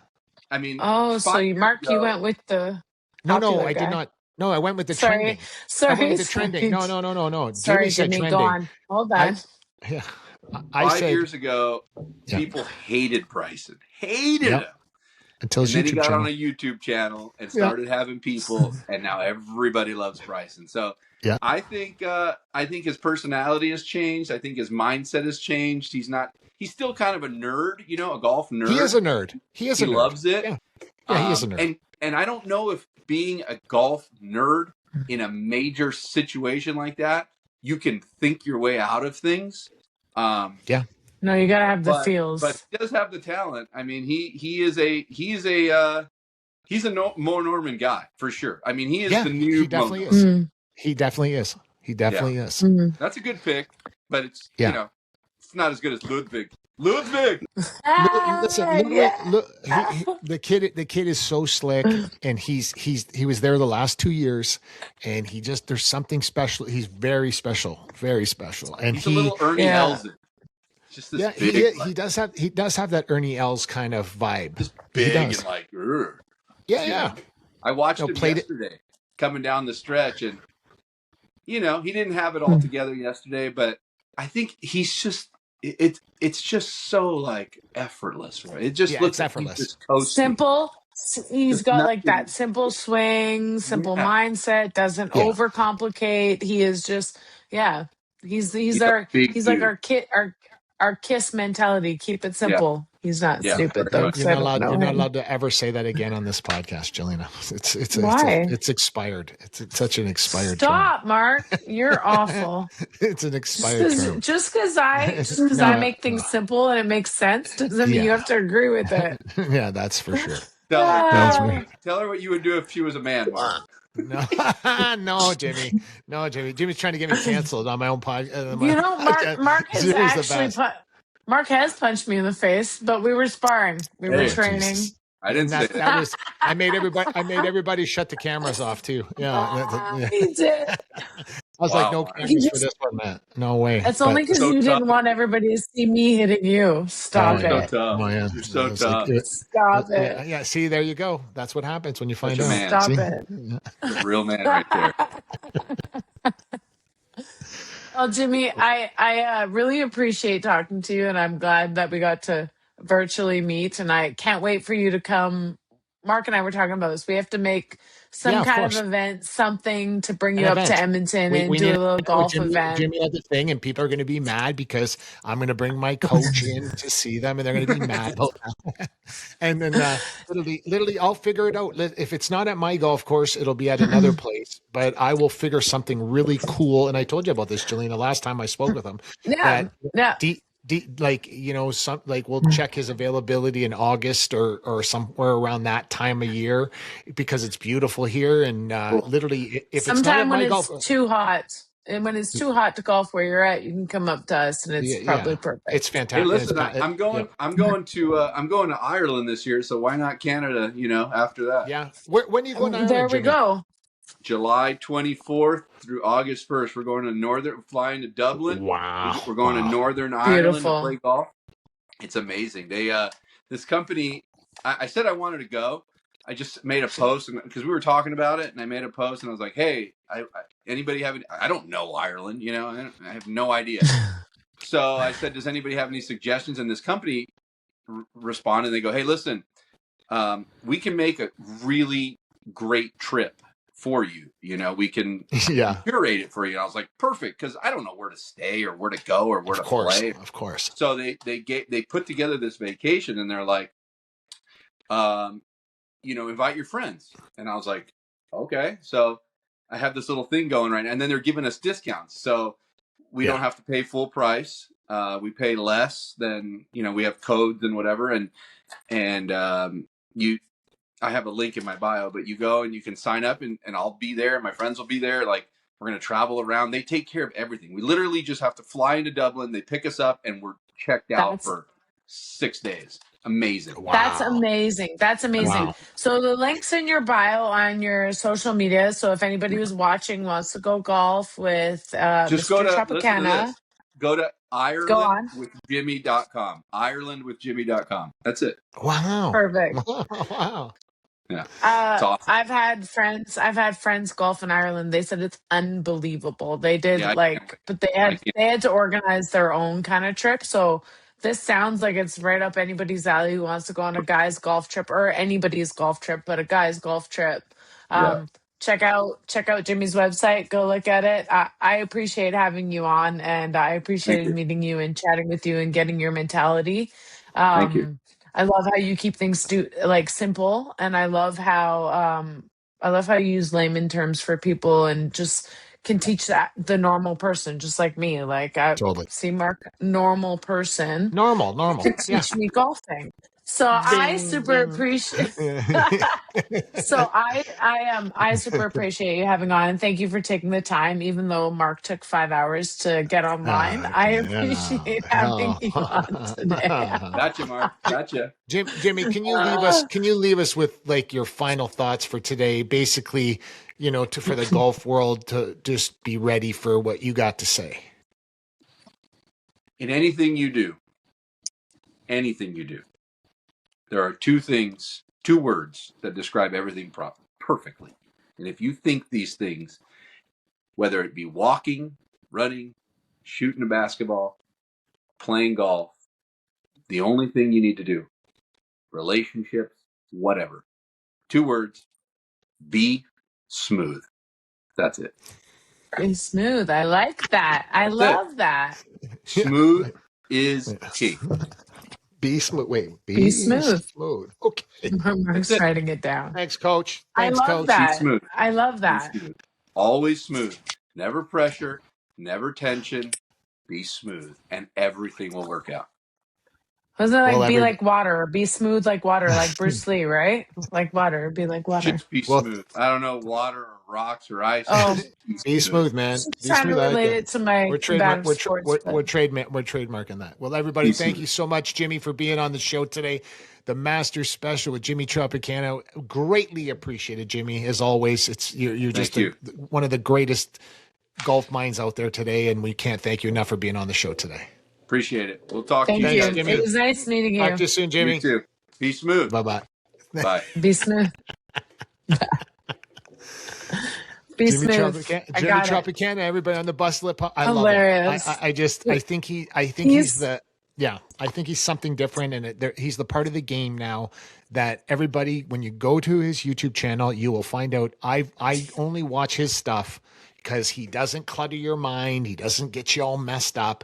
I mean, Oh, so 5 years Mark, you ago, went with the No, popular I did guy. not. No, I went with the Sorry, trending. I went sorry, with the trending. sorry. No. Sorry, Jimmy said Jimmy, go trending. on. Hold I on. yeah. I 5 said years ago, people hated Bryson, hated him. Until his And then he YouTube got channel. on a YouTube channel and started having people, and now everybody loves Bryson. So I think his personality has changed. I think his mindset has changed. He's still kind of a nerd, you know, a golf nerd. He is a nerd. He loves it. Yeah, he is a nerd. And I don't know if being a golf nerd in a major situation like that, you can think your way out of things. No, you gotta have the feels. But he does have the talent. I mean, he's a more Norman guy for sure. I mean, he is the new. He definitely is. He definitely is. He definitely is. That's a good pick, but it's you know, it's not as good as Ludwig. Ludwig. Listen, the kid is so slick, and he was there the last 2 years, and there's something special. He's very special, and he's a little Ernie Els. Just this big, he does have that Ernie Els kind of vibe. Just big and like, yeah. I watched him yesterday coming down the stretch, and you know he didn't have it all together yesterday, but I think he's just it's just so like effortless, right? It just looks effortless, simple. He's got like that simple swing, simple mindset. Doesn't overcomplicate. He is just He's like our KISS mentality. Keep it simple. He's not stupid though. You're not allowed to ever say that again on this podcast, Jelena. It's expired. It's such an expired Stop, term. Mark. You're awful. It's an expired term. Just because I make things simple and it makes sense doesn't mean you have to agree with it. Yeah, that's for sure. Tell her what you would do if she was a man, Mark. No, Jimmy. Jimmy's trying to get me canceled on my own podcast. You know, Mark has actually Mark has punched me in the face, but we were sparring. We were training. Jesus. I didn't say that. I made everybody shut the cameras off too. Yeah. He did. I was like, no cameras for this one, Matt. No way. It's only because you didn't want everybody to see me hitting you. Stop it. So tough. You're so tough. Stop it. Yeah, see, there you go. That's what happens when you find out. Stop it. A real man right there. Well, Jimmy, I really appreciate talking to you, and I'm glad that we got to virtually meet, and I can't wait for you to come. Mark and I were talking about this. We have to make some kind of event, something to bring you up to Edmonton and do a little golf event. Jimmy had the thing, and people are going to be mad because I'm going to bring my coach in to see them, and they're going to be mad about that. And then literally, I'll figure it out. If it's not at my golf course, it'll be at another place. But I will figure something really cool. And I told you about this, Jelena, last time I spoke with him. We'll check his availability in August or somewhere around that time of year because it's beautiful here. And literally, if it's not at my golf, too hot, and when it's too hot to golf where you're at, you can come up to us, and it's probably perfect. It's fantastic. Hey, listen, I'm going to Ireland this year, so why not Canada? You know, after that. Yeah. When are you going to Ireland? There we go. July 24th through August 1st. We're going to flying to Dublin. Wow. We're going to Northern Ireland to play golf. It's amazing. They this company, I said I wanted to go. I just made a post because we were talking about it, and I made a post, and I was like, hey, anybody have I don't know Ireland, you know, I have no idea. So I said, does anybody have any suggestions? And this company responded, and they go, hey, listen, we can make a really great trip for you. You know, we can curate it for you. And I was like, perfect, because I don't know where to stay or where to go or where to play. Of course. So they put together this vacation, and they're like, invite your friends. And I was like, okay. So I have this little thing going right now, and then they're giving us discounts. So we don't have to pay full price. We pay less than, we have codes and whatever. I have a link in my bio, but you go and you can sign up, and I'll be there. My friends will be there. Like, we're going to travel around. They take care of everything. We literally just have to fly into Dublin. They pick us up, and we're checked out for 6 days. Amazing. Wow. That's amazing. That's amazing. Wow. So the link's in your bio on your social media. So if anybody who's watching wants to go golf with Just Mr. go to, listen to Tropicana, this. Go to go on. IrelandWithJimmy.com. IrelandWithJimmy.com. That's it. Wow. Perfect. Wow. Yeah. It's awesome. I've had friends golf in Ireland. They said it's unbelievable. They did Yeah, but they had to organize their own kind of trip. So this sounds like it's right up anybody's alley who wants to go on a guy's golf trip, or anybody's golf trip, but a guy's golf trip. Yeah. Check out Jimmy's website. Go look at it. I appreciate having you on, and I appreciated meeting you and chatting with you and getting your mentality. Thank you. I love how you keep things simple, and I love how you use layman terms for people and just can teach that the normal person, just like me. Like I Totally. see Mark, normal person, Normal. can teach me golfing. So I super appreciate. So I super appreciate you having on, and thank you for taking the time, even though Mark took 5 hours to get online. I appreciate having you on today. Gotcha, Mark. Gotcha. Jimmy, can you leave us with like your final thoughts for today? Basically, for the golf world to just be ready for what you got to say. In anything you do, there are two words that describe everything perfectly. And if you think these things, whether it be walking, running, shooting a basketball, playing golf, the only thing you need to do, relationships, whatever, 2 words, be smooth. That's it. Be smooth. I like that. I love that. Smooth is key. Be smooth. Wait, be smooth. Okay. Mark's writing it down. Thanks, Coach. I love that. Smooth. I love that. Always smooth. Never pressure. Never tension. Be smooth, and everything will work out. Wasn't it like be like water, be smooth like water, like Bruce Lee, right? Like water, be like water. Just be smooth. I don't know, water or rocks or ice. Oh, be smooth, man. Be trying smooth. to relate it to my we're trademarking that. Well, everybody, thank you so much, Jimmy, for being on the show today. The Master Special with Jimmy Tropicana. Greatly appreciated, Jimmy. As always, you're just one of the greatest golf minds out there today, and we can't thank you enough for being on the show today. Appreciate it. We'll talk to you. Thank you. Jimmy. It was nice meeting you. Talk to you soon, Jimmy. You too. Be smooth. Bye-bye. Bye. Be smooth. Be Jimmy smooth. Jimmy Tropicana, everybody on the bus lip. I Hilarious. love him. I think he's something different, and he's the part of the game now that everybody, when you go to his YouTube channel, you will find out I only watch his stuff because he doesn't clutter your mind. He doesn't get you all messed up.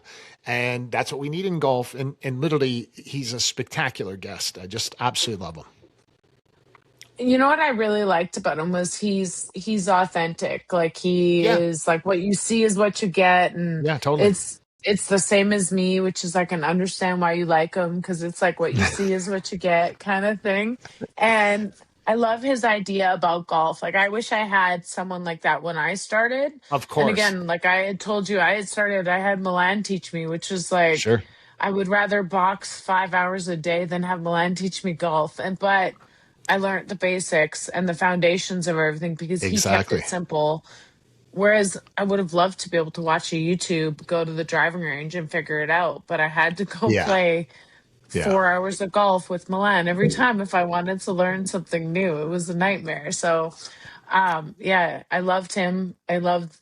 And that's what we need in golf. And literally, he's a spectacular guest. I just absolutely love him. You know what I really liked about him was he's authentic. Like he is like, what you see is what you get. And totally. It's the same as me, which is I can understand why you like him, because it's like what you see is what you get kind of thing. And I love his idea about golf. Like, I wish I had someone like that when I started. Of course. And again, like I had told you, I had Milan teach me, which was like, sure. I would rather box 5 hours a day than have Milan teach me golf. But I learned the basics and the foundations of everything because he kept it simple. Whereas I would have loved to be able to watch a YouTube, go to the driving range and figure it out. But I had to go play 4 hours of golf with Milan every time if I wanted to learn something new. It was a nightmare. So, I loved him. I loved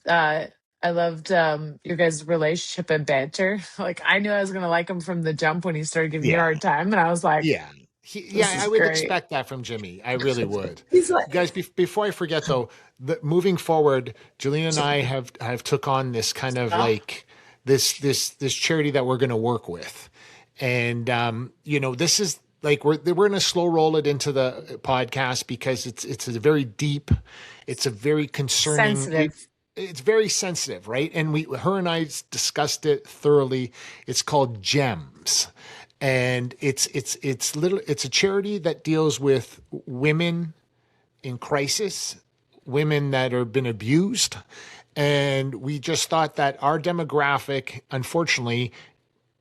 your guys' relationship and banter. Like, I knew I was going to like him from the jump when he started giving me a hard time. And I was like, I would expect that from Jimmy. I really would. He's like, guys, before I forget though, moving forward, Jelena and I have took on this kind of like this charity that we're going to work with. And, this is like, we're going to slow roll it into the podcast because it's a very deep, it's a very concerning, sensitive. It's very sensitive, right? And her and I discussed it thoroughly. It's called GEMS. And it's a charity that deals with women in crisis, women that have been abused. And we just thought that our demographic, unfortunately,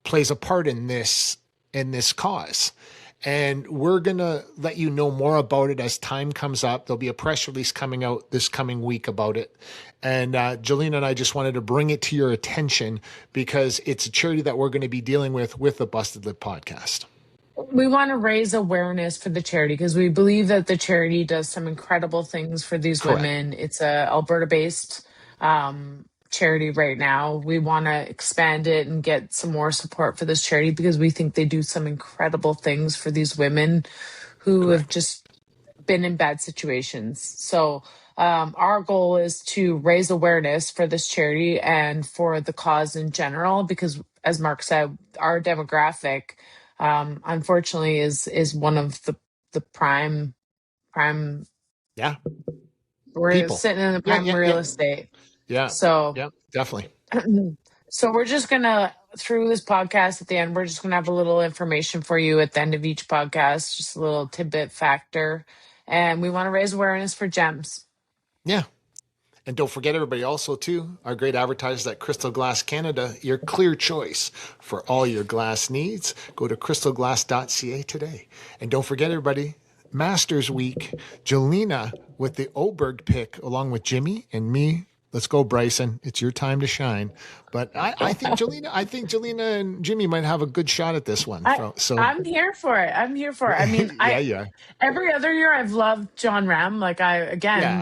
plays a part in this in this cause. And we're going to let you know more about it as time comes up. There'll be a press release coming out this coming week about it. And Jelena and I just wanted to bring it to your attention because it's a charity that we're going to be dealing with the Busted Lip podcast. We want to raise awareness for the charity because we believe that the charity does some incredible things for these women. It's a Alberta-based charity right now. We want to expand it and get some more support for this charity because we think they do some incredible things for these women who have just been in bad situations. So our goal is to raise awareness for this charity and for the cause in general, because as Mark said, our demographic unfortunately is one of the prime yeah we're people sitting in the prime real estate. So definitely. So we're just gonna, through this podcast at the end, we're just gonna have a little information for you at the end of each podcast, just a little tidbit factor, and we want to raise awareness for gems. And don't forget, everybody, also, too, our great advertisers at Crystal Glass Canada, your clear choice for all your glass needs. Go to crystalglass.ca today. And don't forget, everybody, Masters Week, Jelena with the Oberg pick, along with Jimmy and me. Let's go, Bryson. It's your time to shine. But I think Jelena and Jimmy might have a good shot at this one. I'm here for it. I mean, every other year I've loved John Ram. Like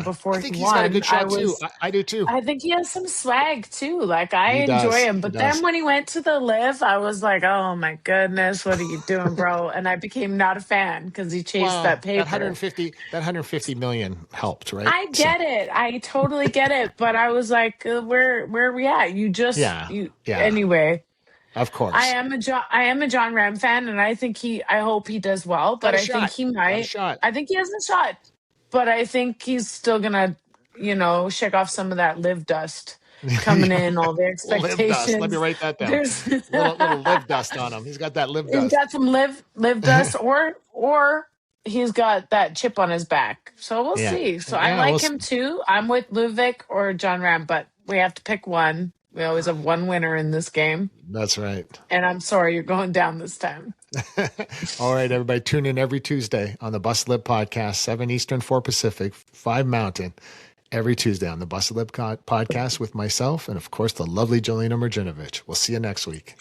before I think he he's won, got a good shot too. I do too. I think he has some swag too. Like I He enjoy does. him. But then when he went to the live, I was like, oh my goodness, what are you doing, bro? And I became not a fan because he chased that paper. That 150 million helped, right? I get it. I totally get it. But I was like, where are we at? You just Anyway, of course. I am a John Ram fan, and I hope he does well. But I think he might. I think he has a shot. But I think he's still gonna, shake off some of that live dust coming in, all the expectations. Live dust. Let me write that down. There's little live dust on him. He's got that live dust. He's got some live dust, or he's got that chip on his back. So we'll see. So I like him too. I'm with Ludwig or John Ram, but we have to pick one. We always have one winner in this game. That's right. And I'm sorry you're going down this time. All right, everybody. Tune in every Tuesday on the Busted Lip Podcast, 7 Eastern, 4 Pacific, 5 Mountain. Every Tuesday on the Busted Lip Podcast with myself and, of course, the lovely Jelena Mrdjenovich. We'll see you next week.